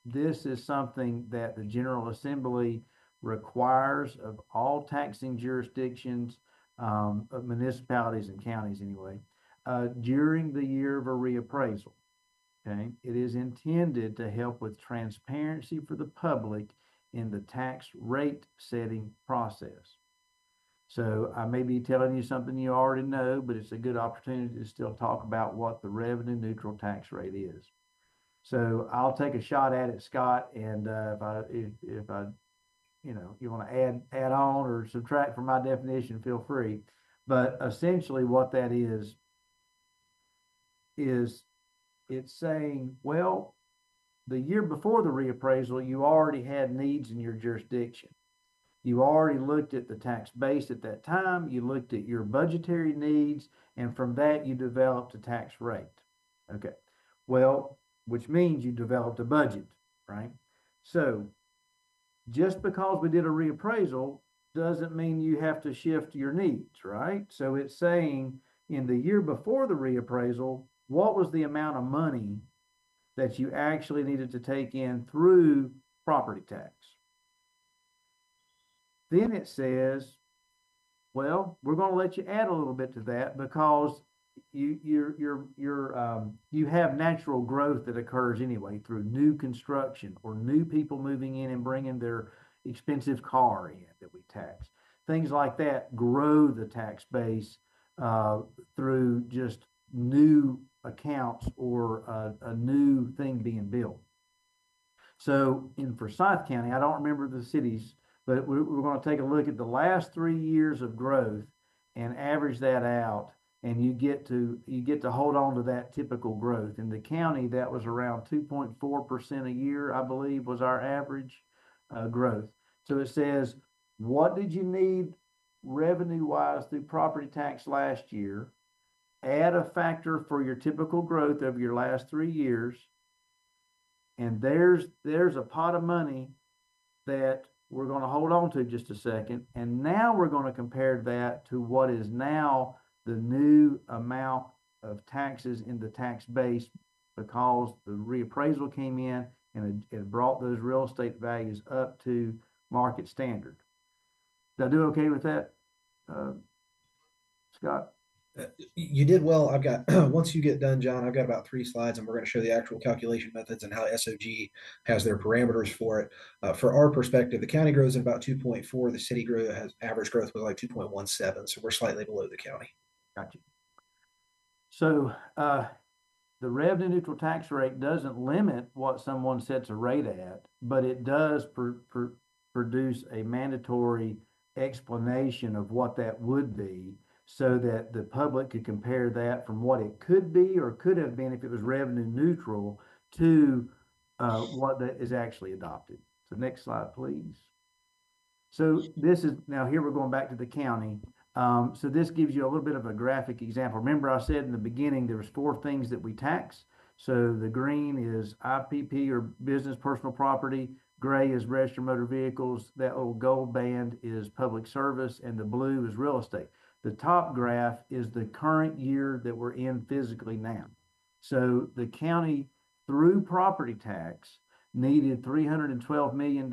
this is something that the General Assembly requires of all taxing jurisdictions, of municipalities and counties anyway, during the year of a reappraisal. Okay, it is intended to help with transparency for the public in the tax rate setting process. So I may be telling you something you already know, but it's a good opportunity to still talk about what the revenue neutral tax rate is. So I'll take a shot at it, Scott, and if I you want to add on or subtract from my definition, feel free. But essentially what that is it's saying, well, the year before the reappraisal, you already had needs in your jurisdiction. You already looked at the tax base at that time. You looked at your budgetary needs, and from that, you developed a tax rate. Okay. Well, which means you developed a budget, right? So just because we did a reappraisal doesn't mean you have to shift your needs, right? So it's saying in the year before the reappraisal, what was the amount of money that you actually needed to take in through property tax? Then it says, well, we're going to let you add a little bit to that because you have natural growth that occurs anyway through new construction or new people moving in and bringing their expensive car in that we tax. Things like that grow the tax base through just new accounts or a new thing being built. So in Forsyth County, I don't remember the cities, but we're going to take a look at the last 3 years of growth and average that out, and you get to hold on to that typical growth. In the county, that was around 2.4% a year, I believe, was our average growth. So it says, what did you need revenue-wise through property tax last year? Add a factor for your typical growth of your last 3 years, and there's a pot of money that we're going to hold on to just a second. And now we're going to compare that to what is now the new amount of taxes in the tax base because the reappraisal came in and it brought those real estate values up to market standard. Did I do okay with that, Scott? You did well. I've got, once you get done, John, I've got about 3 slides and we're going to show the actual calculation methods and how SOG has their parameters for it. For our perspective, the county grows at about 2.4. The city has average growth was like 2.17. So we're slightly below the county. Gotcha. So the revenue neutral tax rate doesn't limit what someone sets a rate at, but it does produce a mandatory explanation of what that would be, so that the public could compare that from what it could be or could have been if it was revenue neutral to what that is actually adopted. So next slide, please. So this is, now here we're going back to the county. So this gives you a little bit of a graphic example. Remember I said in the beginning, there was 4 things that we tax. So the green is IPP or business personal property. Gray is registered motor vehicles. That little gold band is public service, and the blue is real estate. The top graph is the current year that we're in physically now. So the county, through property tax, needed $312 million.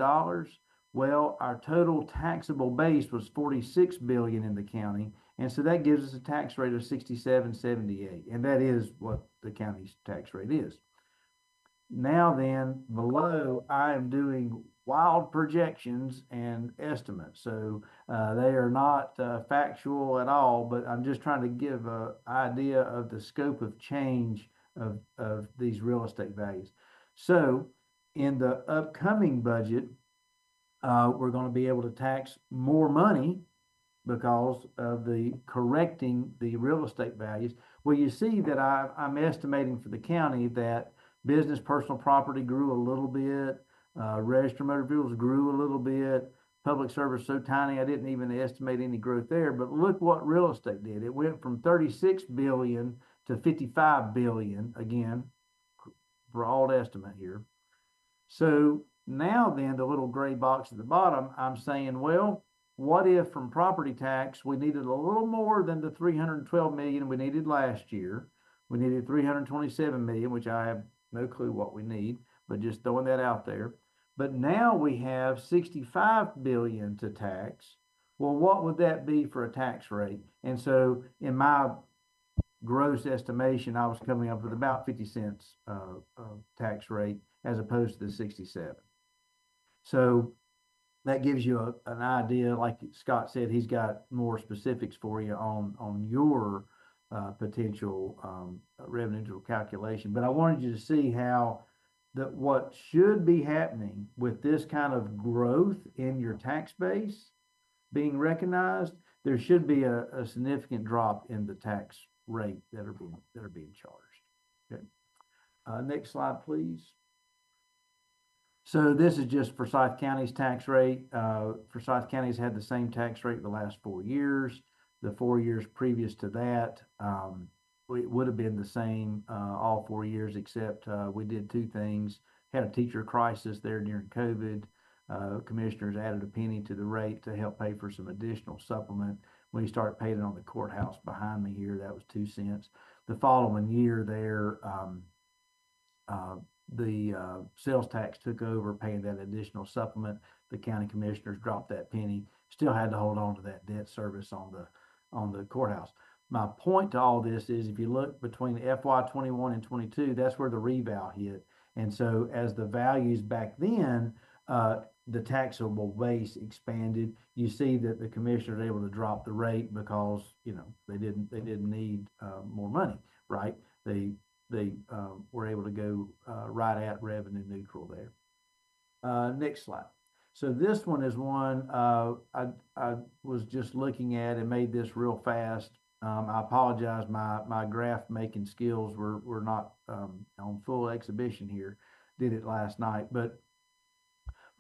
Well, our total taxable base was 46 billion in the county. And so that gives us a tax rate of 67.78. And that is what the county's tax rate is. Now then, below, I am doing wild projections and estimates. So they are not factual at all, but I'm just trying to give an idea of the scope of change of these real estate values. So in the upcoming budget, we're going to be able to tax more money because of the correcting the real estate values. Well, you see that I'm estimating for the county that business personal property grew a little bit, registered motor vehicles grew a little bit, public service so tiny I didn't even estimate any growth there. But look what real estate did. It went from 36 billion to 55 billion, again, broad estimate here. So now then, the little gray box at the bottom, I'm saying, well, what if from property tax we needed a little more than the 312 million we needed last year? We needed 327 million, which I have no clue what we need, but just throwing that out there. But now we have 65 billion to tax. Well, what would that be for a tax rate? And so in my gross estimation, I was coming up with about 50 cents tax rate as opposed to the 67. So that gives you an idea. Like Scott said, he's got more specifics for you on your potential revenue neutral calculation. But I wanted you to see how what should be happening with this kind of growth in your tax base being recognized, there should be a significant drop in the tax rate that are being charged. Okay. Next slide, please. So this is just Forsyth County's tax rate. Forsyth County's had the same tax rate the last 4 years. The 4 years previous to that, it would have been the same all 4 years, except we did two things. Had a teacher crisis there during COVID. Commissioners added a penny to the rate to help pay for some additional supplement. When you start paying it on the courthouse behind me here, that was 2 cents. The following year there, the sales tax took over, paying that additional supplement. The county commissioners dropped that penny. Still had to hold on to that debt service on the courthouse. My point to all this is, if you look between FY 21 and 22, that's where the reval hit. And so as the values back then, the taxable base expanded. You see that the commissioners are able to drop the rate because, you know, they didn't need more money, right? They were able to go right at revenue neutral there. Next slide. So this one is one I was just looking at and made this real fast. I apologize, my graph making skills were not on full exhibition here. Did it last night, but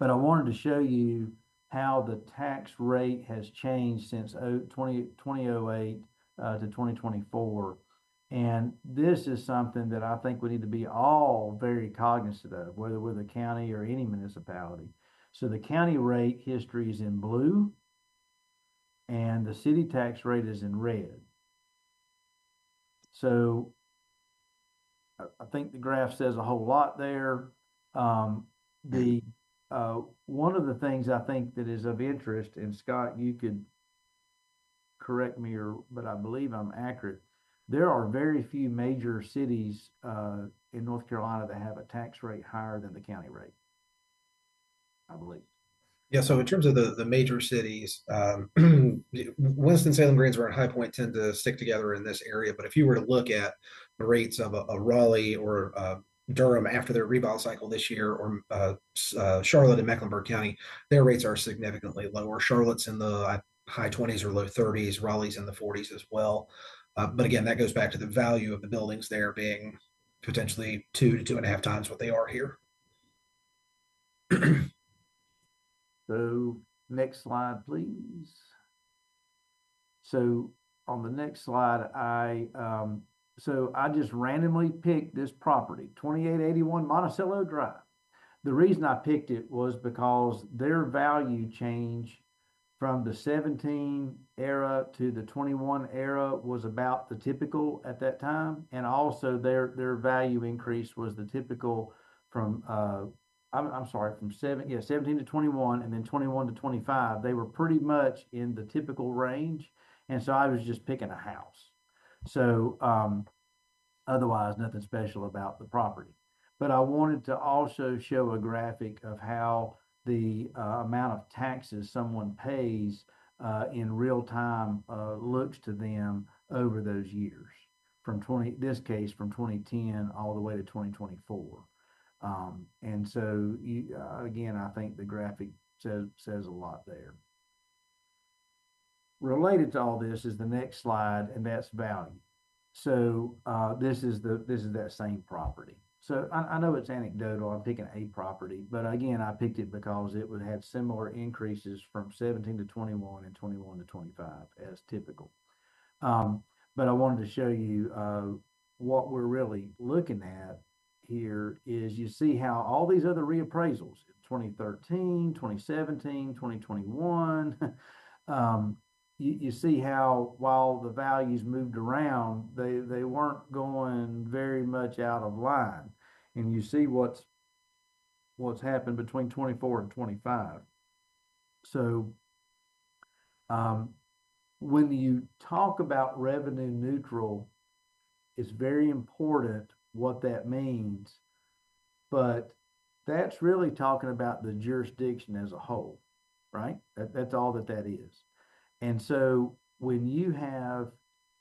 I wanted to show you how the tax rate has changed since 2008 to 2024. And this is something that I think we need to be all very cognizant of, whether we're the county or any municipality. So the county rate history is in blue and the city tax rate is in red. So I think the graph says a whole lot there. One of the things I think that is of interest, and Scott, you could correct me, but I believe I'm accurate. There are very few major cities in North Carolina that have a tax rate higher than the county rate, I believe. Yeah, so in terms of the major cities, Winston-Salem, Greensboro, and High Point tend to stick together in this area. But if you were to look at the rates of a Raleigh or Durham after their reval cycle this year, or Charlotte and Mecklenburg County, their rates are significantly lower. Charlotte's in the high 20s or low 30s, Raleigh's in the 40s as well. But again, that goes back to the value of the buildings there being potentially 2 to 2.5 times what they are here. So next slide, please. So on the next slide, I just randomly picked this property, 2881 Monticello Drive. the reason I picked it was because their value change from the 17 era to the 21 era was about the typical at that time. And also their value increase was the typical from, I'm sorry, from 17 to 21 and then 21 to 25. They were pretty much in the typical range. And so I was just picking a house. So otherwise, nothing special about the property. But I wanted to also show a graphic of how the amount of taxes someone pays in real time looks to them over those years from this case from 2010 all the way to 2024. And so again, I think the graphic says a lot there. Related to all this is the next slide, and that's value. So this is that same property. So I know it's anecdotal. I'm picking a property, but again, I picked it because it would have similar increases from 17 to 21 and 21 to 25 as typical. But I wanted to show you what we're really looking at here is you see how all these other reappraisals, 2013, 2017, 2021, you see how while the values moved around, they weren't going very much out of line. And you see what's happened between 24 and 25. So when you talk about revenue neutral, it's very important what that means, but that's really talking about the jurisdiction as a whole, right? That's all that is. And so when you have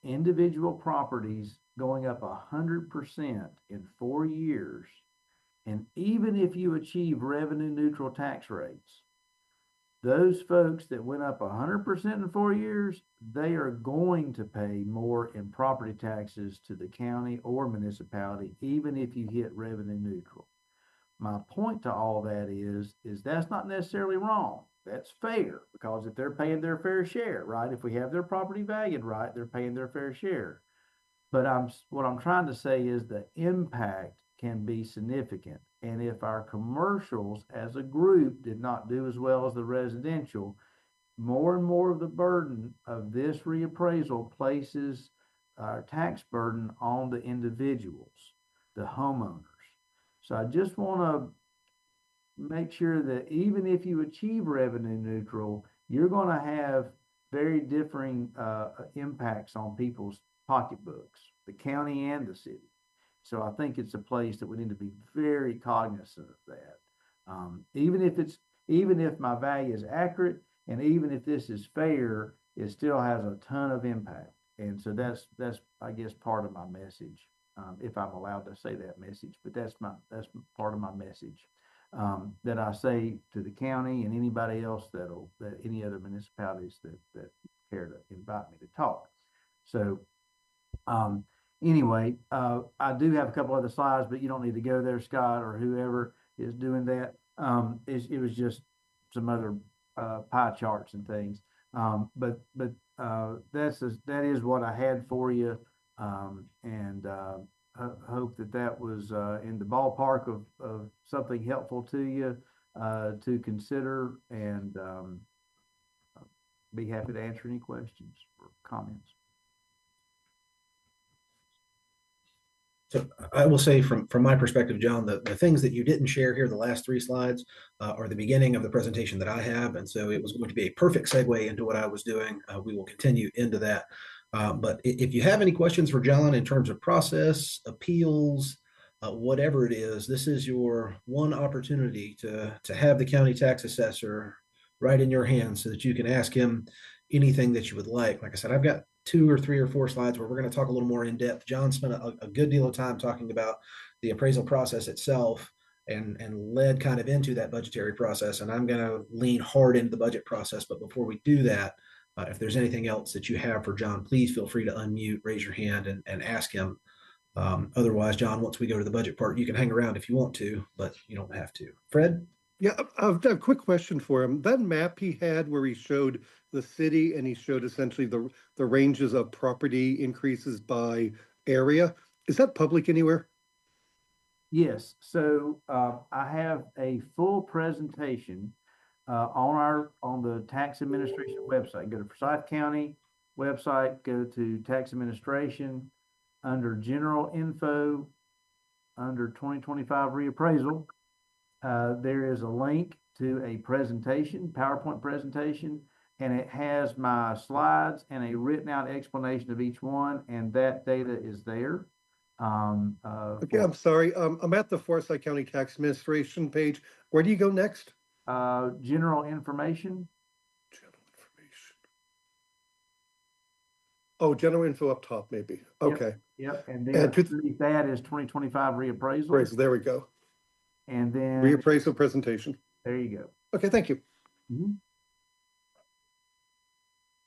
individual properties going up 100% in 4 years, and even if you achieve revenue neutral tax rates, those folks that went up 100% in 4 years, they are going to pay more in property taxes to the county or municipality, even if you hit revenue neutral. My point to all that is that's not necessarily wrong. That's fair, because if they're paying their fair share, right? If we have their property valued right, they're paying their fair share. But what I'm trying to say is the impact can be significant. And if our commercials as a group did not do as well as the residential, more and more of the burden of this reappraisal places our tax burden on the individuals, the homeowners. So I just want to make sure that even if you achieve revenue neutral, you're going to have very differing impacts on people's pocketbooks, the county and the city. So I think it's a place that we need to be very cognizant of that. Even if my value is accurate, and even if this is fair, it still has a ton of impact. And so that's I guess part of my message, if I'm allowed to say that message. But that's part of my message. That I say to the county and anybody else that any other municipalities that care to invite me to talk. So anyway, I do have a couple other slides, but you don't need to go there, Scott, or whoever is doing that. It was just some other pie charts and things. But that is what I had for you, and hope that was in the ballpark of something helpful to you to consider, and be happy to answer any questions or comments. So I will say from my perspective, John, the things that you didn't share here, the last 3 slides, are the beginning of the presentation that I have. And so it was going to be a perfect segue into what I was doing. We will continue into that. But if you have any questions for John in terms of process, appeals, whatever it is, this is your one opportunity to have the county tax assessor right in your hands so that you can ask him anything that you would like. Like I said, I've got 2 or 3 or 4 slides where we're going to talk a little more in depth. John spent a good deal of time talking about the appraisal process itself and led kind of into that budgetary process. And I'm going to lean hard into the budget process. But before we do that, if there's anything else that you have for John, please feel free to unmute, raise your hand, and ask him. Otherwise, John, once we go to the budget part, you can hang around if you want to, but you don't have to. Fred? Yeah, I've got a quick question for him. That map he had where he showed the city and he showed essentially the ranges of property increases by area, is that public anywhere? Yes, so I have a full presentation on the tax administration website. Go to Forsyth County website, go to tax administration, under general info, under 2025 reappraisal. There is a link to a presentation, PowerPoint presentation, and it has my slides and a written out explanation of each one, and that data is there. Okay, I'm sorry. I'm at the Forsyth County Tax Administration page. Where do you go next? General information. General information. Oh, general info up top, maybe. Okay. Yep. And then underneath that is 2025 reappraisal. There we go. And then reappraisal presentation. There you go. Okay, thank you. Mm-hmm.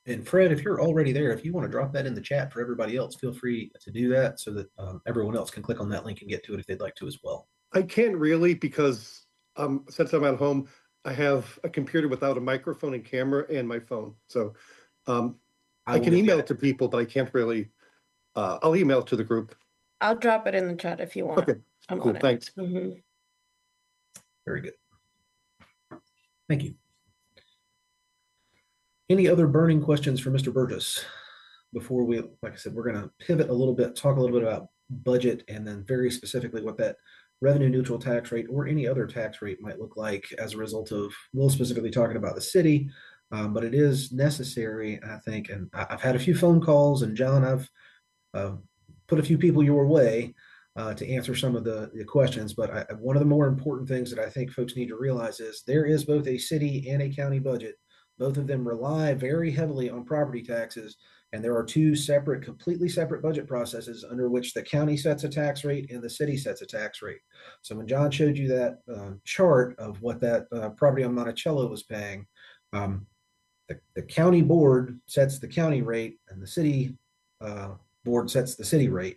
And Fred, if you're already there, if you want to drop that in the chat for everybody else, feel free to do that so that everyone else can click on that link and get to it if they'd like to as well. I can't really because since I'm at home, I have a computer without a microphone and camera and my phone. So I can email it to people, but I can't really. I'll email it to the group. I'll drop it in the chat if you want. Okay, I'm cool, on it. thanks. Mm-hmm. Very good. Thank you. Any other burning questions for Mr. Burgess before we, like I said, we're going to pivot a little bit, talk a little bit about budget, and then very specifically what that revenue neutral tax rate or any other tax rate might look like as a result of, we'll specifically talking about the city, but it is necessary, I think, and I've had a few phone calls, and John, I've put a few people your way to answer some of the questions, but one of the more important things that I think folks need to realize is there is both a city and a county budget. Both of them rely very heavily on property taxes, and there are two separate, completely separate budget processes under which the county sets a tax rate and the city sets a tax rate. So when John showed you that chart of what that property on Monticello was paying, the county board sets the county rate and the city board sets the city rate.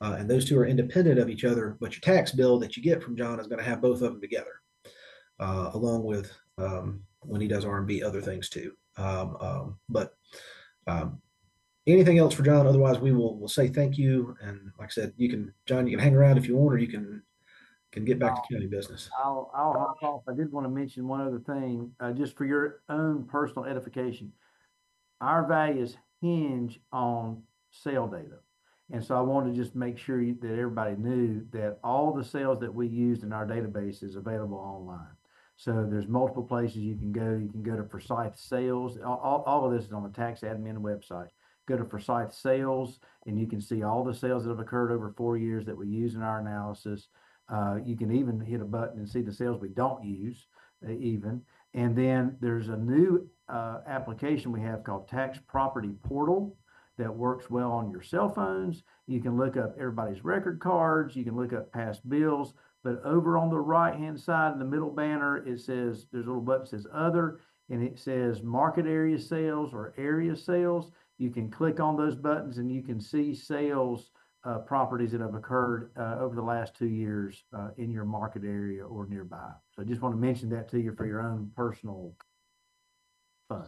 And those two are independent of each other, but your tax bill that you get from John is going to have both of them together, along with when he does R&B, other things too. Anything else for John? Otherwise, we'll say thank you. And like I said, John, you can hang around if you want, or you can get back to county business. I'll hop off. I did want to mention one other thing, just for your own personal edification. Our values hinge on sale data. And so I wanted to just make sure that everybody knew that all the sales that we used in our database is available online. So there's multiple places you can go. You can go to Forsyth Sales. All of this is on the tax admin website. Go to Forsyth Sales, and you can see all the sales that have occurred over 4 years that we use in our analysis. You can even hit a button and see the sales we don't use even. And then there's a new application we have called Tax Property Portal that works well on your cell phones. You can look up everybody's record cards. You can look up past bills. But over on the right-hand side in the middle banner, it says, there's a little button that says Other, and it says Market Area Sales or Area Sales. You can click on those buttons and you can see sales properties that have occurred over the last 2 years in your market area or nearby. So I just want to mention that to you for your own personal fun.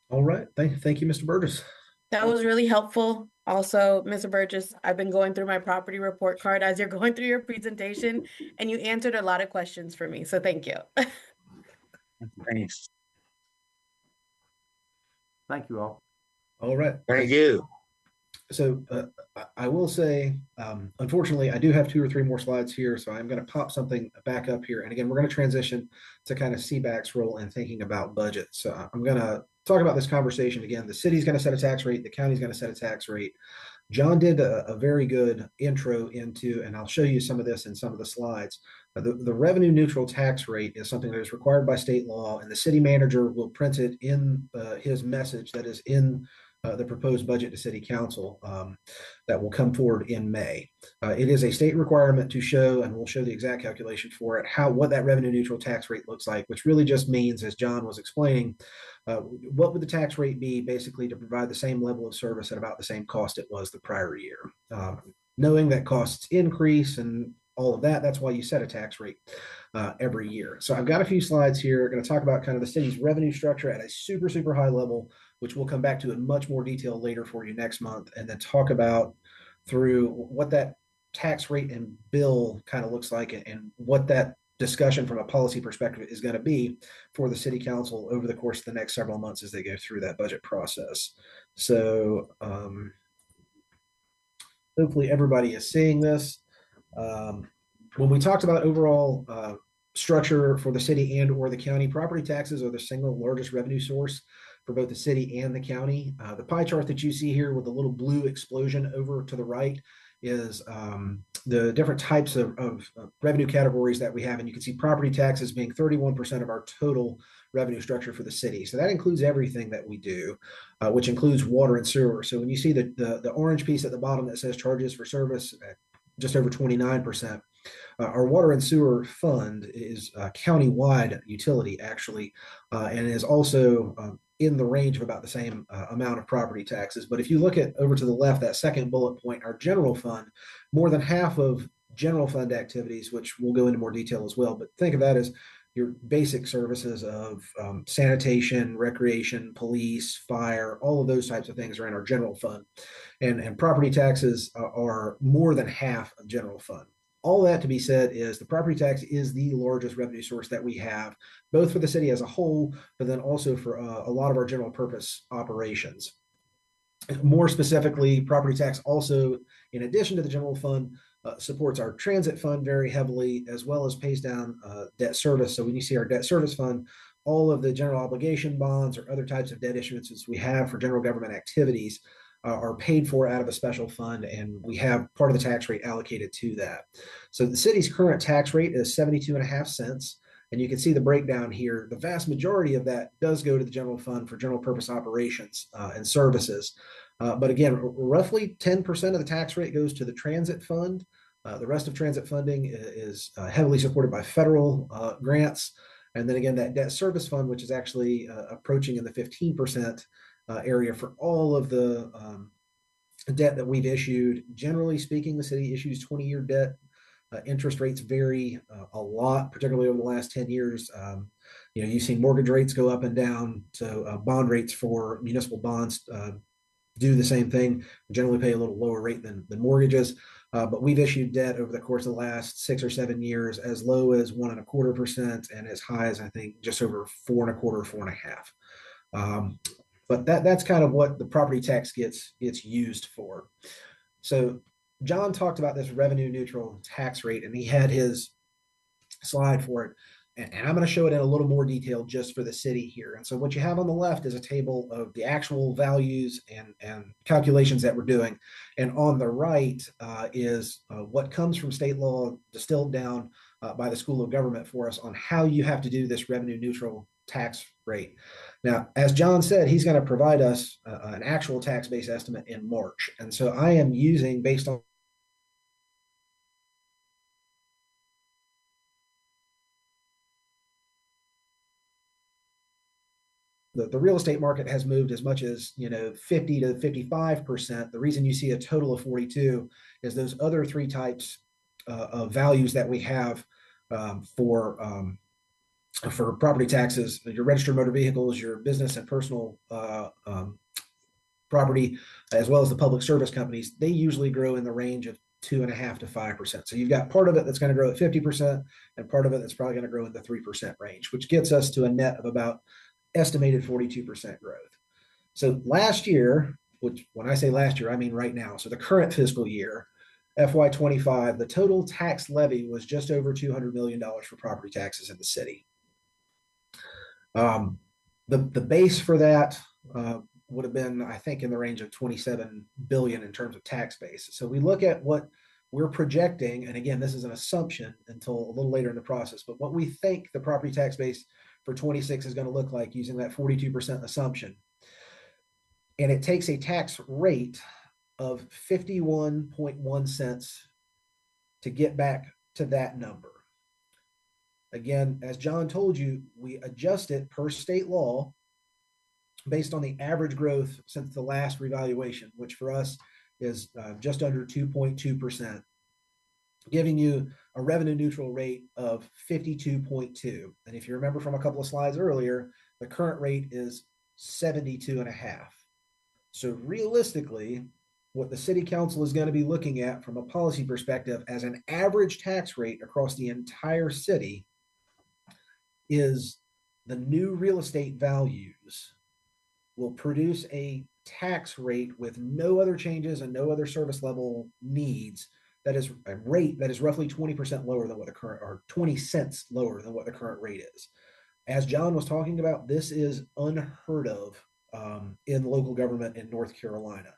All right. Thank you, Mr. Burgess. That was really helpful. Also, Mr. Burgess, I've been going through my property report card as you're going through your presentation, and you answered a lot of questions for me. So thank you. Thanks. Thank you all. All right. Thank you. So I will say, unfortunately, I do have 2 or 3 more slides here, so I'm going to pop something back up here. And again, we're going to transition to kind of CBAC's role in thinking about budget. So I'm going to talk about this conversation again. The city's going to set a tax rate. The county's going to set a tax rate. John did a very good intro into, and I'll show you some of this in some of the slides. The revenue neutral tax rate is something that is required by state law, and the city manager will print it in his message that is in the proposed budget to city council that will come forward in May. It is a state requirement to show, and we'll show the exact calculation for it, what that revenue neutral tax rate looks like, which really just means, as John was explaining, what would the tax rate be basically to provide the same level of service at about the same cost it was the prior year. Knowing that costs increase and all of that, that's why you set a tax rate every year. So I've got a few slides here. I'm going to talk about kind of the city's revenue structure at a super, super high level, which we'll come back to in much more detail later for you next month, and then talk about through what that tax rate and bill kind of looks like, and what that discussion from a policy perspective is going to be for the city council over the course of the next several months as they go through that budget process. So hopefully everybody is seeing this. When we talked about overall structure for the city and or the county, property taxes are the single largest revenue source for both the city and the county. The pie chart that you see here with the little blue explosion over to the right is the different types of revenue categories that we have. And you can see property taxes being 31% of our total revenue structure for the city. So that includes everything that we do, which includes water and sewer. So when you see the orange piece at the bottom that says charges for service at just over 29%, our water and sewer fund is a county-wide utility, actually, and is also in the range of about the same amount of property taxes. But if you look at over to the left, that second bullet point, our general fund, more than half of general fund activities, which we'll go into more detail as well, but think of that as your basic services of sanitation, recreation, police, fire, all of those types of things are in our general fund. And property taxes are more than half of general fund. All that to be said is the property tax is the largest revenue source that we have, both for the city as a whole, but then also for a lot of our general purpose operations. More specifically, property tax also, in addition to the general fund, supports our transit fund very heavily, as well as pays down debt service. So when you see our debt service fund, all of the general obligation bonds or other types of debt issuances we have for general government activities are paid for out of a special fund, and we have part of the tax rate allocated to that. So the city's current tax rate is 72.5 cents. And you can see the breakdown here. The vast majority of that does go to the general fund for general purpose operations and services. But again, roughly 10% of the tax rate goes to the transit fund. The rest of transit funding is heavily supported by federal grants. And then again, that debt service fund, which is actually approaching in the 15% area for all of the debt that we've issued. Generally speaking, the city issues 20-year debt. Interest rates vary a lot, particularly over the last 10 years. You've seen mortgage rates go up and down. So bond rates for municipal bonds do the same thing. We generally pay a little lower rate than mortgages. But we've issued debt over the course of the last 6 or 7 years as low as 1.25% and as high as, I think, just over 4.25%, 4.5%. But that's kind of what the property tax gets used for. So John talked about this revenue neutral tax rate, and he had his slide for it. And I'm going to show it in a little more detail just for the city here. And so what you have on the left is a table of the actual values and calculations that we're doing. And on the right is what comes from state law distilled down by the School of Government for us on how you have to do this revenue neutral tax rate. Now, as John said, he's going to provide us an actual tax base estimate in March. And so I am using, based on the real estate market has moved as much as 50 to 55%. The reason you see a total of 42 is those other three types of values that we have for property taxes: your registered motor vehicles, your business and personal property, as well as the public service companies. They usually grow in the range of 2.5% to 5%. So you've got part of it that's going to grow at 50%, and part of it that's probably going to grow in the 3% range, which gets us to a net of about estimated 42% growth. So last year, which when I say last year, I mean right now, so the current fiscal year, FY25, the total tax levy was just over $200 million for property taxes in the city. The base for that would have been, I think, in the range of 27 billion in terms of tax base. So we look at what we're projecting, and again, this is an assumption until a little later in the process, but what we think the property tax base for 26 is going to look like using that 42% assumption. And it takes a tax rate of 51.1 cents to get back to that number. Again, as John told you, we adjust it per state law based on the average growth since the last revaluation, which for us is just under 2.2%, giving you a revenue neutral rate of 52.2. And if you remember from a couple of slides earlier, the current rate is 72.5. So realistically, what the city council is going to be looking at from a policy perspective as an average tax rate across the entire city is the new real estate values will produce a tax rate with no other changes and no other service level needs. That is a rate that is roughly 20% lower than what the current, or 20 cents lower than what the current rate is. As John was talking about, this is unheard of in local government in North Carolina.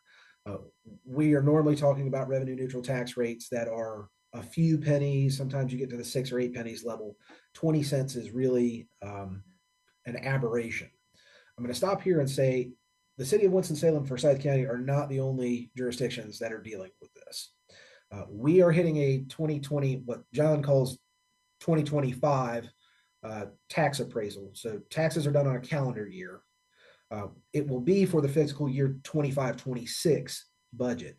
We are normally talking about revenue neutral tax rates that are a few pennies. Sometimes you get to the 6 or 8 pennies level. 20 cents is really an aberration. I'm going to stop here and say the city of Winston-Salem, Forsyth County are not the only jurisdictions that are dealing with this. We are hitting a 2020, what John calls 2025 tax appraisal. So taxes are done on a calendar year. It will be for the fiscal year 25-26 budget.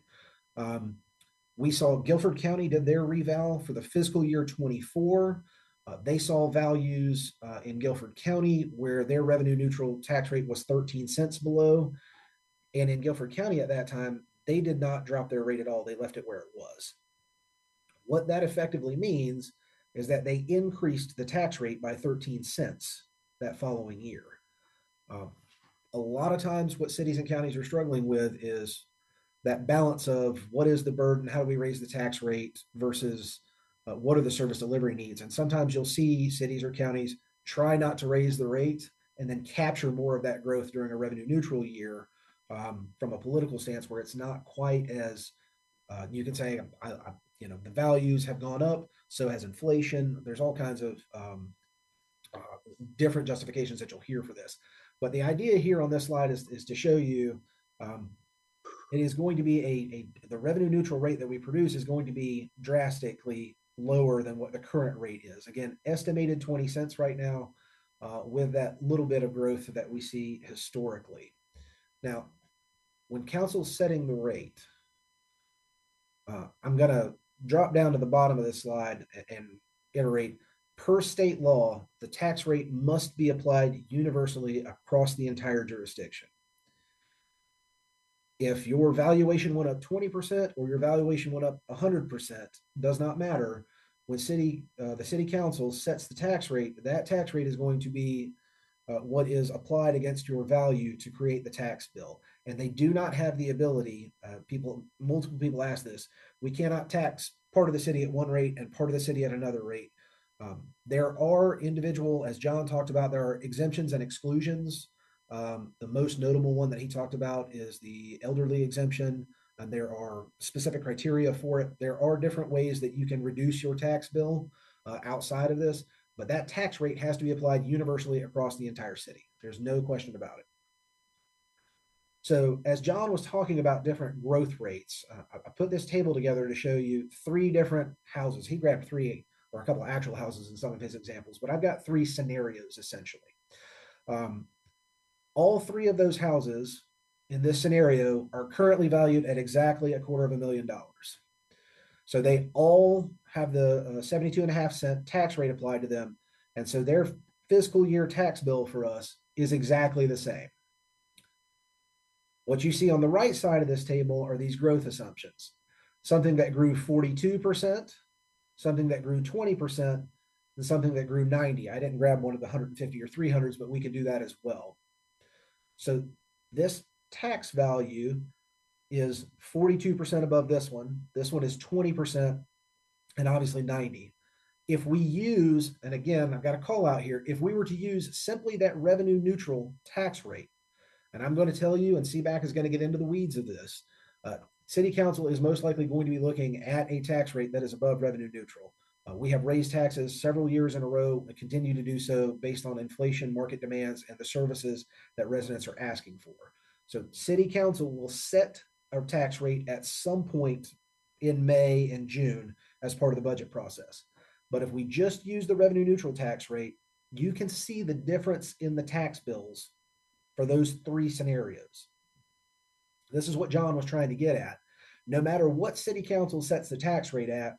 We saw Guilford County did their reval for the fiscal year 24. They saw values in Guilford County where their revenue neutral tax rate was 13 cents below. And in Guilford County at that time, they did not drop their rate at all. They left it where it was. What that effectively means is that they increased the tax rate by 13 cents that following year. A lot of times what cities and counties are struggling with is that balance of what is the burden, how do we raise the tax rate versus what are the service delivery needs. And sometimes you'll see cities or counties try not to raise the rate and then capture more of that growth during a revenue neutral year from a political stance where it's not quite as, you can say, the values have gone up, so has inflation. There's all kinds of different justifications that you'll hear for this. But the idea here on this slide is to show you it is going to be the revenue neutral rate that we produce is going to be drastically lower than what the current rate is. Again, estimated 20 cents right now with that little bit of growth that we see historically. Now, when council's setting the rate, I'm going to drop down to the bottom of this slide and iterate. Per state law, the tax rate must be applied universally across the entire jurisdiction. If your valuation went up 20% or your valuation went up 100%, does not matter. When the city council sets the tax rate, that tax rate is going to be what is applied against your value to create the tax bill. And they do not have the ability, multiple people ask this, we cannot tax part of the city at one rate and part of the city at another rate. There are individual, as John talked about, there are exemptions and exclusions. The most notable one that he talked about is the elderly exemption, and there are specific criteria for it. There are different ways that you can reduce your tax bill outside of this, but that tax rate has to be applied universally across the entire city. There's no question about it. So as John was talking about different growth rates, I put this table together to show you 3 different houses. He grabbed 3 or a couple of actual houses in some of his examples, but I've got 3 scenarios essentially. All 3 of those houses in this scenario are currently valued at exactly $250,000. So they all have the 72.5-cent tax rate applied to them. And so their fiscal year tax bill for us is exactly the same. What you see on the right side of this table are these growth assumptions. Something that grew 42%, something that grew 20%, and something that grew 90%. I didn't grab one of the 150 or 300s, but we could do that as well. So this tax value is 42% above this one. This one is 20% and obviously 90%. If we use, and again, I've got a call out here, if we were to use simply that revenue neutral tax rate, and I'm going to tell you, and CBAC is going to get into the weeds of this, City Council is most likely going to be looking at a tax rate that is above revenue neutral. We have raised taxes several years in a row and continue to do so based on inflation, market demands, and the services that residents are asking for. So City Council will set a tax rate at some point in May and June as part of the budget process. But if we just use the revenue neutral tax rate, you can see the difference in the tax bills for those 3 scenarios. This is what John was trying to get at. No matter what City Council sets the tax rate at,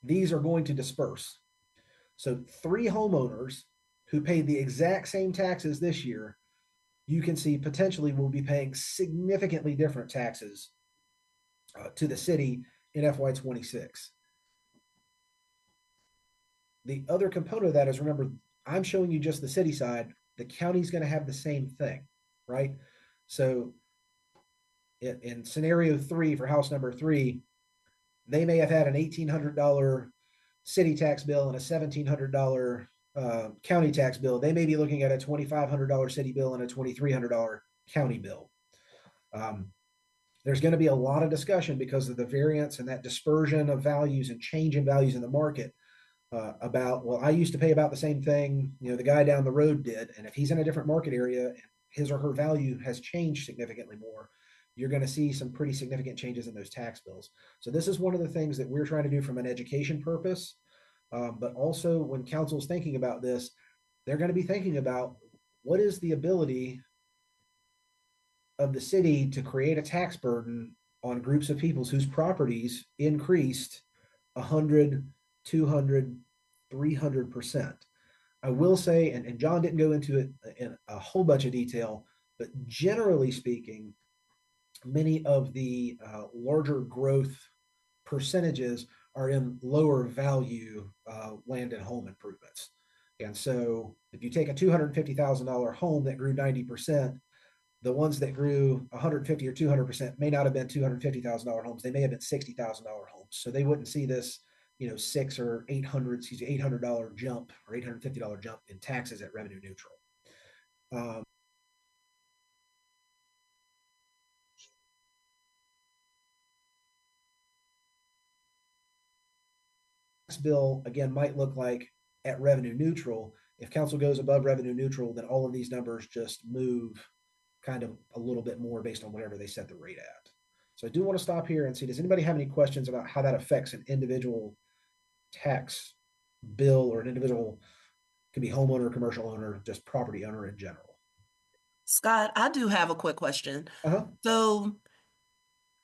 these are going to disperse. So 3 homeowners who paid the exact same taxes this year, you can see potentially will be paying significantly different taxes to the city in FY26. The other component of that is, remember, I'm showing you just the city side. The county's going to have the same thing, right? So in scenario 3 for house number 3, they may have had an $1,800 city tax bill and a $1,700 county tax bill. They may be looking at a $2,500 city bill and a $2,300 county bill. There's going to be a lot of discussion because of the variance and that dispersion of values and change in values in the market about, well, I used to pay about the same thing, the guy down the road did. And if he's in a different market area and his or her value has changed significantly more, you're going to see some pretty significant changes in those tax bills. So this is one of the things that we're trying to do from an education purpose. But also when council's thinking about this, they're going to be thinking about what is the ability of the city to create a tax burden on groups of peoples whose properties increased 100, 200, 300%. I will say, and John didn't go into it in a whole bunch of detail, but generally speaking, many of the larger growth percentages are in lower value land and home improvements. And so if you take a $250,000 home that grew 90%, the ones that grew 150 or 200% may not have been $250,000 homes. They may have been $60,000 homes. So they wouldn't see this, $600 or $800 jump or $850 jump in taxes at revenue neutral. Bill again might look like at revenue neutral. If council goes above revenue neutral, then all of these numbers just move kind of a little bit more based on whatever they set the rate at. So I do want to stop here and see, does anybody have any questions about how that affects an individual tax bill or an individual, could be homeowner, commercial owner, just property owner in general? Scott, I do have a quick question. Uh-huh. So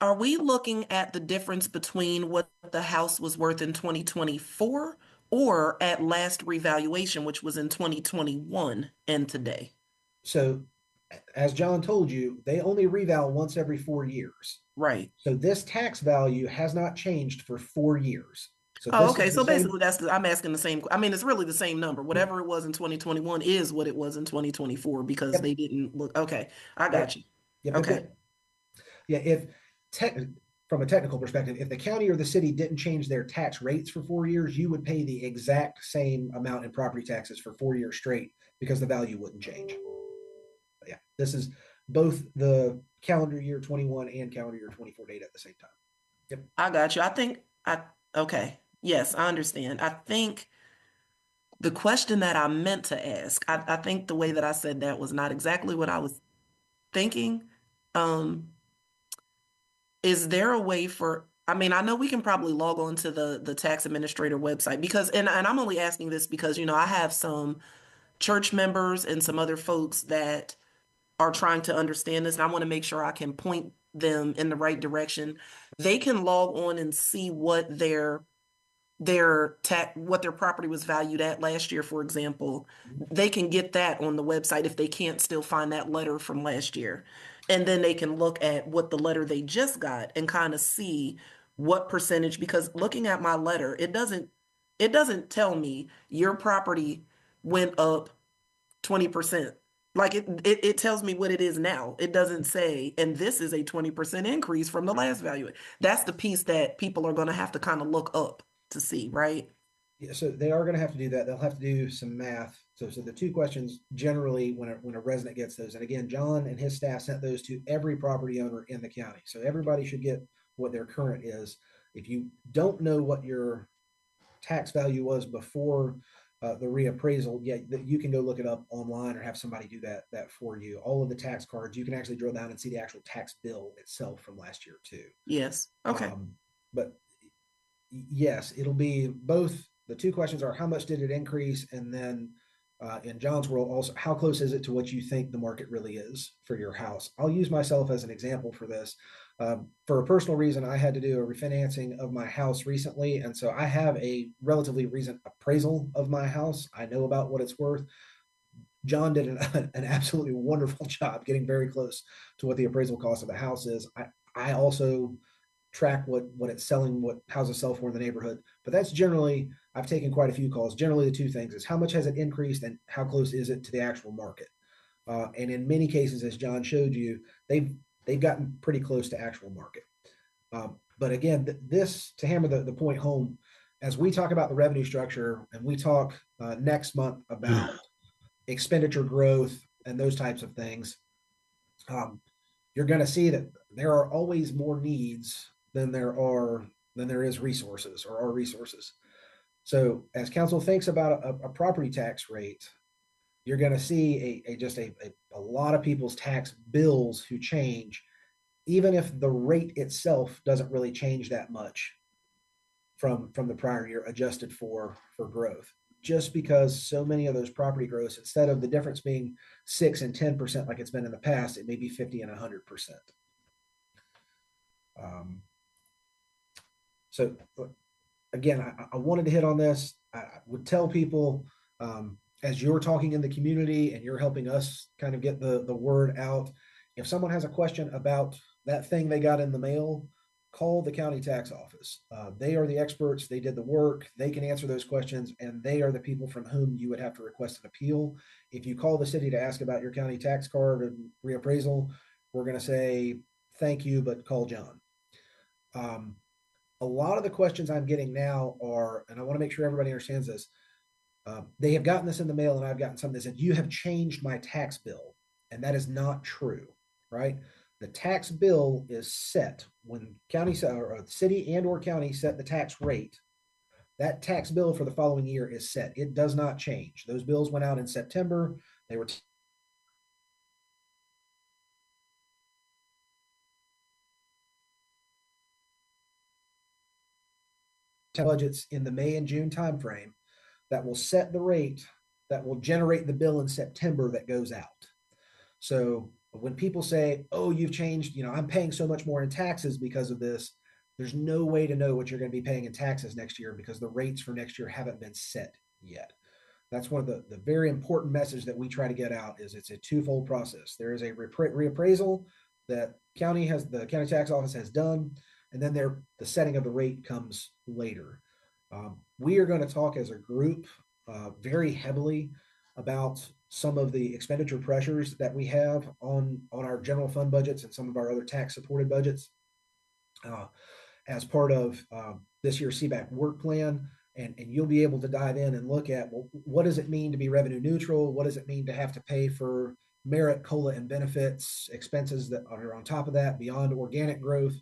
are we looking at the difference between what the house was worth in 2024 or at last revaluation, which was in 2021 and today? So as John told you, they only reval once every 4 years. Right. So this tax value has not changed for 4 years. So okay. So basically I'm asking the same, it's really the same number. Whatever it was in 2021 is what it was in 2024 because they didn't look, okay. I got you. Yep. Okay. Yeah. From a technical perspective, if the county or the city didn't change their tax rates for 4 years, you would pay the exact same amount in property taxes for 4 years straight because the value wouldn't change. But yeah, this is both the calendar year 21 and calendar year 24 data at the same time. Yep. I got you. Okay. Yes, I understand. I think the question that I meant to ask, I think the way that I said that was not exactly what I was thinking. Is there a way for, I know we can probably log on to the tax administrator website because, and I'm only asking this because, I have some church members and some other folks that are trying to understand this, and I want to make sure I can point them in the right direction. They can log on and see what what their property was valued at last year, for example. They can get that on the website if they can't still find that letter from last year. And then they can look at what the letter they just got and kind of see what percentage, because looking at my letter, it doesn't tell me your property went up 20%. Like it tells me what it is now. It doesn't say, and this is a 20% increase from the last value. That's the piece that people are going to have to kind of look up to see, right? Yeah, so they are going to have to do that. They'll have to do some math. So the two questions generally when a resident gets those, and again, John and his staff sent those to every property owner in the county. So everybody should get what their current is. If you don't know what your tax value was before the reappraisal, you can go look it up online or have somebody do that for you. All of the tax cards, you can actually drill down and see the actual tax bill itself from last year too. Yes. Okay. But yes, it'll be both. The two questions are how much did it increase? And then in John's world, also, how close is it to what you think the market really is for your house? I'll use myself as an example for this. For a personal reason, I had to do a refinancing of my house recently. And so I have a relatively recent appraisal of my house. I know about what it's worth. John did an absolutely wonderful job getting very close to what the appraisal cost of the house is. I also track what it's selling, what houses sell for in the neighborhood. But that's generally, I've taken quite a few calls. Generally, the two things is how much has it increased and how close is it to the actual market. And in many cases, as John showed you, they've gotten pretty close to actual market. But again, this to hammer the point home, as we talk about the revenue structure and we talk next month about expenditure growth and those types of things, you're going to see that there are always more needs than there is resources or are resources. So as council thinks about a property tax rate, you're going to see a lot of people's tax bills who change, even if the rate itself doesn't really change that much from the prior year, adjusted for growth. Just because so many of those property growths, instead of the difference being 6 and 10% like it's been in the past, it may be 50 and 100%. So again, I wanted to hit on this. I would tell people, as you're talking in the community and you're helping us kind of get the word out, if someone has a question about that thing they got in the mail, call the county tax office. They are the experts. They did the work. They can answer those questions, and they are the people from whom you would have to request an appeal. If you call the city to ask about your county tax card and reappraisal, we're going to say, thank you, but call John. A lot of the questions I'm getting now are, and I want to make sure everybody understands this, they have gotten this in the mail, and I've gotten something that said, you have changed my tax bill. And that is not true, right? The tax bill is set when county or city and or county set the tax rate. That tax bill for the following year is set. It does not change. Those bills went out in September. They were budgets in the May and June timeframe that will set the rate that will generate the bill in September that goes out. So when people say, oh, you've changed, I'm paying so much more in taxes because of this, there's no way to know what you're going to be paying in taxes next year because the rates for next year haven't been set yet. That's one of the very important message that we try to get out is it's a twofold process. There is a reappraisal that the county tax office has done, and then the setting of the rate comes later. We are going to talk as a group very heavily about some of the expenditure pressures that we have on our general fund budgets and some of our other tax supported budgets as part of this year's CBAC work plan. And you'll be able to dive in and look at, well, what does it mean to be revenue neutral? What does it mean to have to pay for merit, COLA, and benefits expenses that are on top of that beyond organic growth?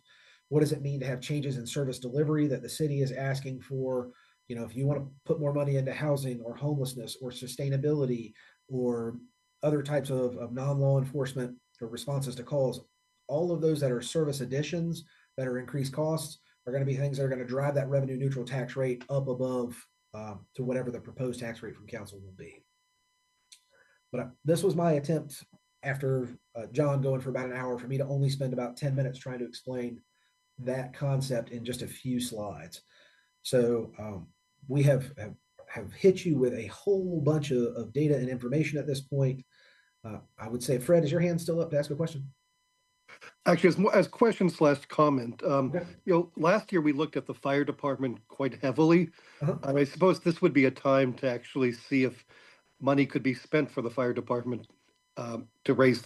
What does it mean to have changes in service delivery that the city is asking for? If you want to put more money into housing or homelessness or sustainability or other types of non-law enforcement or responses to calls, all of those that are service additions that are increased costs are going to be things that are going to drive that revenue neutral tax rate up above to whatever the proposed tax rate from council will be. But this was my attempt after John going for about an hour for me to only spend about 10 minutes trying to explain that concept in just a few slides. So we have hit you with a whole bunch of data and information at this point. I would say, Fred, is your hand still up to ask a question? Actually, as question/comment, last year we looked at the fire department quite heavily. I suppose this would be a time to actually see if money could be spent for the fire department to raise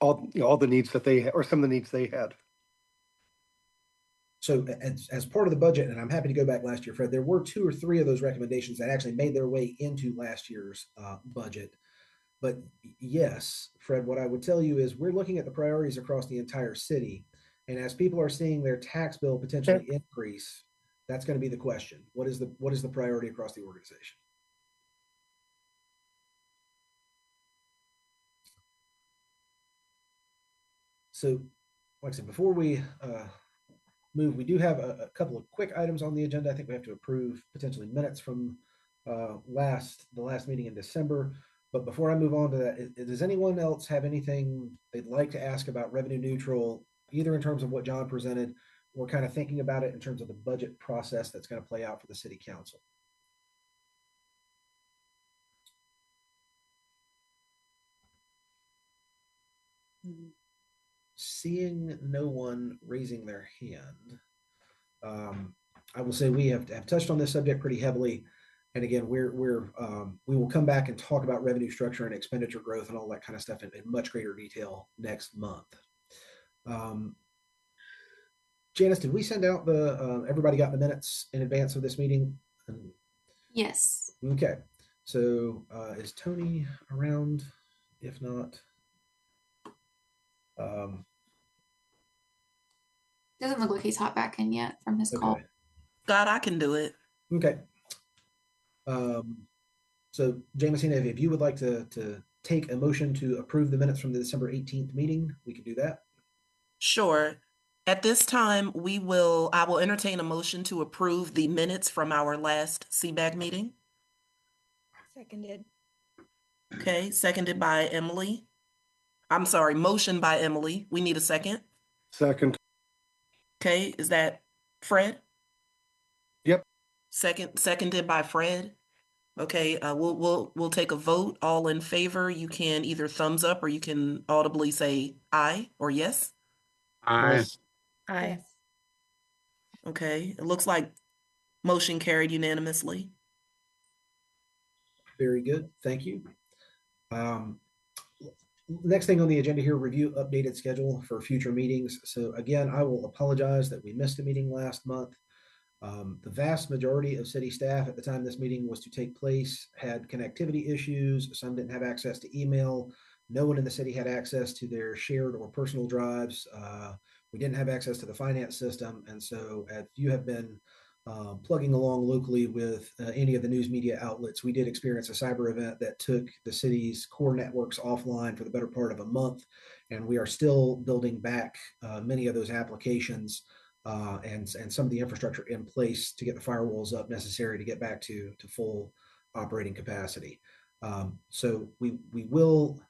all the needs that they or some of the needs they had. So as part of the budget, and I'm happy to go back last year, Fred, there were 2 or 3 of those recommendations that actually made their way into last year's budget. But yes, Fred, what I would tell you is we're looking at the priorities across the entire city. And as people are seeing their tax bill potentially increase, that's going to be the question. What is the priority across the organization? So, like I said, before we move, we do have a couple of quick items on the agenda. I think we have to approve potentially minutes from the last meeting in December. But before I move on to that, does anyone else have anything they'd like to ask about revenue neutral, either in terms of what John presented or kind of thinking about it in terms of the budget process that's going to play out for the city council? Seeing no one raising their hand, I will say we have touched on this subject pretty heavily. And again, we will come back and talk about revenue structure and expenditure growth and all that kind of stuff in much greater detail next month. Janice, did we send out everybody got the minutes in advance of this meeting? Yes. Okay. So is Tony around? If not, Doesn't look like he's hopped back in yet from his call. okay. God, I can do it. Okay. So Jamesina, if you would like to take a motion to approve the minutes from the December 18th meeting, we can do that. Sure. At this time, I will entertain a motion to approve the minutes from our last CBAG meeting. Seconded. Okay, seconded by Emily. I'm sorry, motion by Emily. We need a second. Second. Okay, is that Fred? Yep. Seconded by Fred. Okay, we'll take a vote. All in favor, you can either thumbs up or you can audibly say aye or yes. Aye. Yes. Aye. Okay, it looks like motion carried unanimously. Very good. Thank you. Next thing on the agenda here, review updated schedule for future meetings. So again, I will apologize that we missed a meeting last month. The vast majority of city staff at the time this meeting was to take place had connectivity issues. Some didn't have access to email. No one in the city had access to their shared or personal drives. We didn't have access to the finance system. And so if you have been plugging along locally with any of the news media outlets, we did experience a cyber event that took the city's core networks offline for the better part of a month. And we are still building back many of those applications and some of the infrastructure in place to get the firewalls up necessary to get back to full operating capacity. So we will,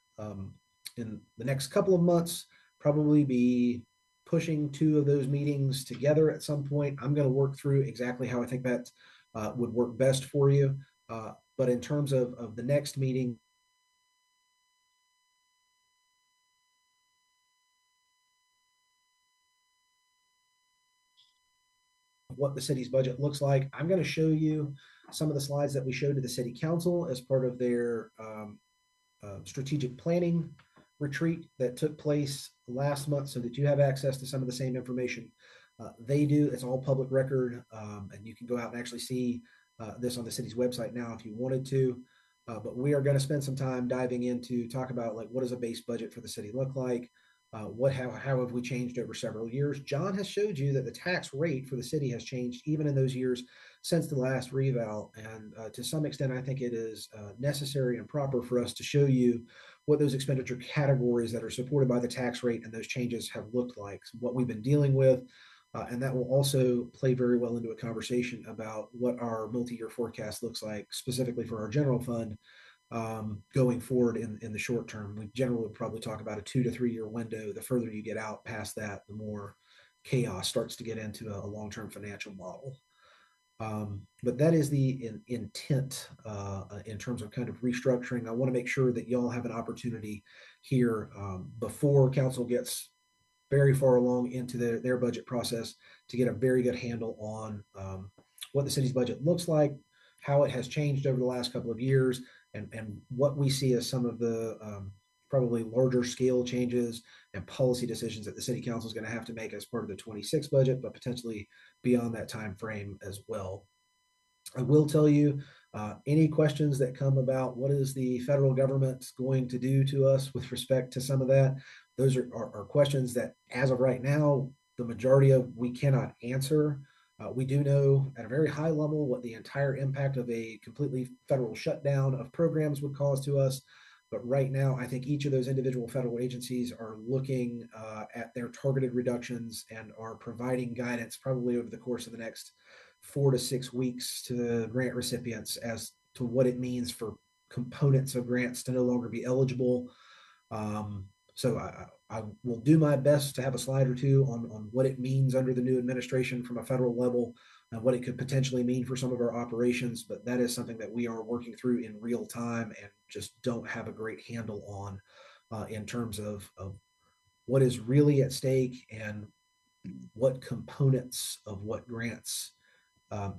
in the next couple of months, probably be pushing 2 of those meetings together at some point. I'm going to work through exactly how I think that would work best for you. But in terms of the next meeting, what the city's budget looks like, I'm going to show you some of the slides that we showed to the city council as part of their strategic planning retreat that took place last month, so that you have access to some of the same information they do. It's all public record, and you can go out and actually see this on the city's website now if you wanted to. But we are going to spend some time diving into talk about, like, what does a base budget for the city look like? How have we changed over several years? John has showed you that the tax rate for the city has changed even in those years since the last reval. And to some extent, I think it is necessary and proper for us to show you what those expenditure categories that are supported by the tax rate and those changes have looked like, what we've been dealing with. And that will also play very well into a conversation about what our multi-year forecast looks like, specifically for our general fund going forward in the short term. We generally would probably talk about a 2 to 3 year window. The further you get out past that, the more chaos starts to get into a long-term financial model. But that is the intent in terms of kind of restructuring. I want to make sure that y'all have an opportunity here before council gets very far along into their budget process to get a very good handle on what the city's budget looks like, how it has changed over the last couple of years, and what we see as some of the probably larger scale changes and policy decisions that the city council is going to have to make as part of the 26 budget, but potentially beyond that time frame as well. I will tell you, any questions that come about what is the federal government going to do to us with respect to some of that, those are questions that, as of right now, the majority of we cannot answer. We do know at a very high level what the entire impact of a completely federal shutdown of programs would cause to us. But right now, I think each of those individual federal agencies are looking at their targeted reductions and are providing guidance probably over the course of the next 4 to 6 weeks to the grant recipients as to what it means for components of grants to no longer be eligible. So I will do my best to have a slide or two on what it means under the new administration from a federal level and what it could potentially mean for some of our operations. But that is something that we are working through in real time and just don't have a great handle on in terms of what is really at stake and what components of what grants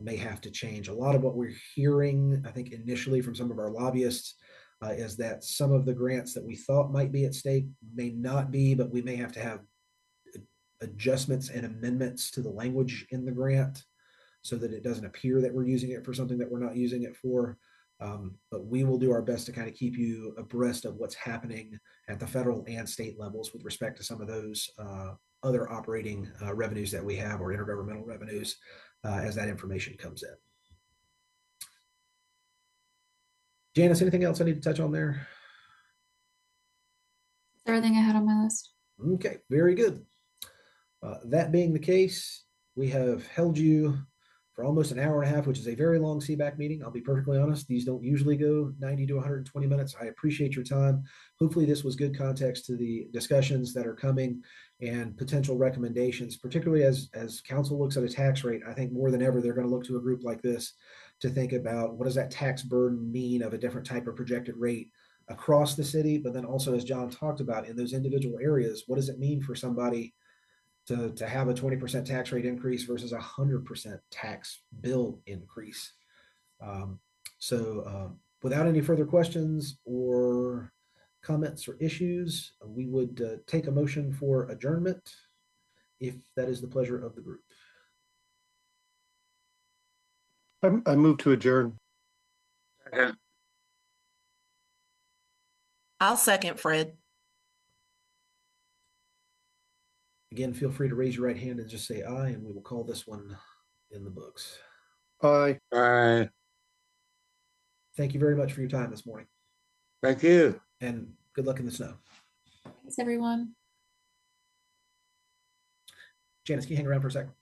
may have to change. A lot of what we're hearing, I think initially from some of our lobbyists, is that some of the grants that we thought might be at stake may not be, but we may have to have adjustments and amendments to the language in the grant so that it doesn't appear that we're using it for something that we're not using it for. But we will do our best to kind of keep you abreast of what's happening at the federal and state levels with respect to some of those other operating revenues that we have, or intergovernmental revenues, as that information comes in. Janice, anything else I need to touch on there? Everything I had on my list. Okay, very good. That being the case, we have held you for almost an hour and a half, which is a very long CBAC meeting. I'll be perfectly honest. These don't usually go 90 to 120 minutes. I appreciate your time. Hopefully this was good context to the discussions that are coming and potential recommendations, particularly as council looks at a tax rate. I think more than ever, they're going to look to a group like this to think about what does that tax burden mean of a different type of projected rate across the city, but then also, as John talked about, in those individual areas, what does it mean for somebody to have a 20% tax rate increase versus 100% tax bill increase? Without any further questions or comments or issues, we would take a motion for adjournment, if that is the pleasure of the group. I move to adjourn. Second. I'll second, Fred. Again, feel free to raise your right hand and just say aye, and we will call this one in the books. Aye. Aye. Thank you very much for your time this morning, Thank you. and good luck in the snow. Thanks, everyone. Janice, can you hang around for a second?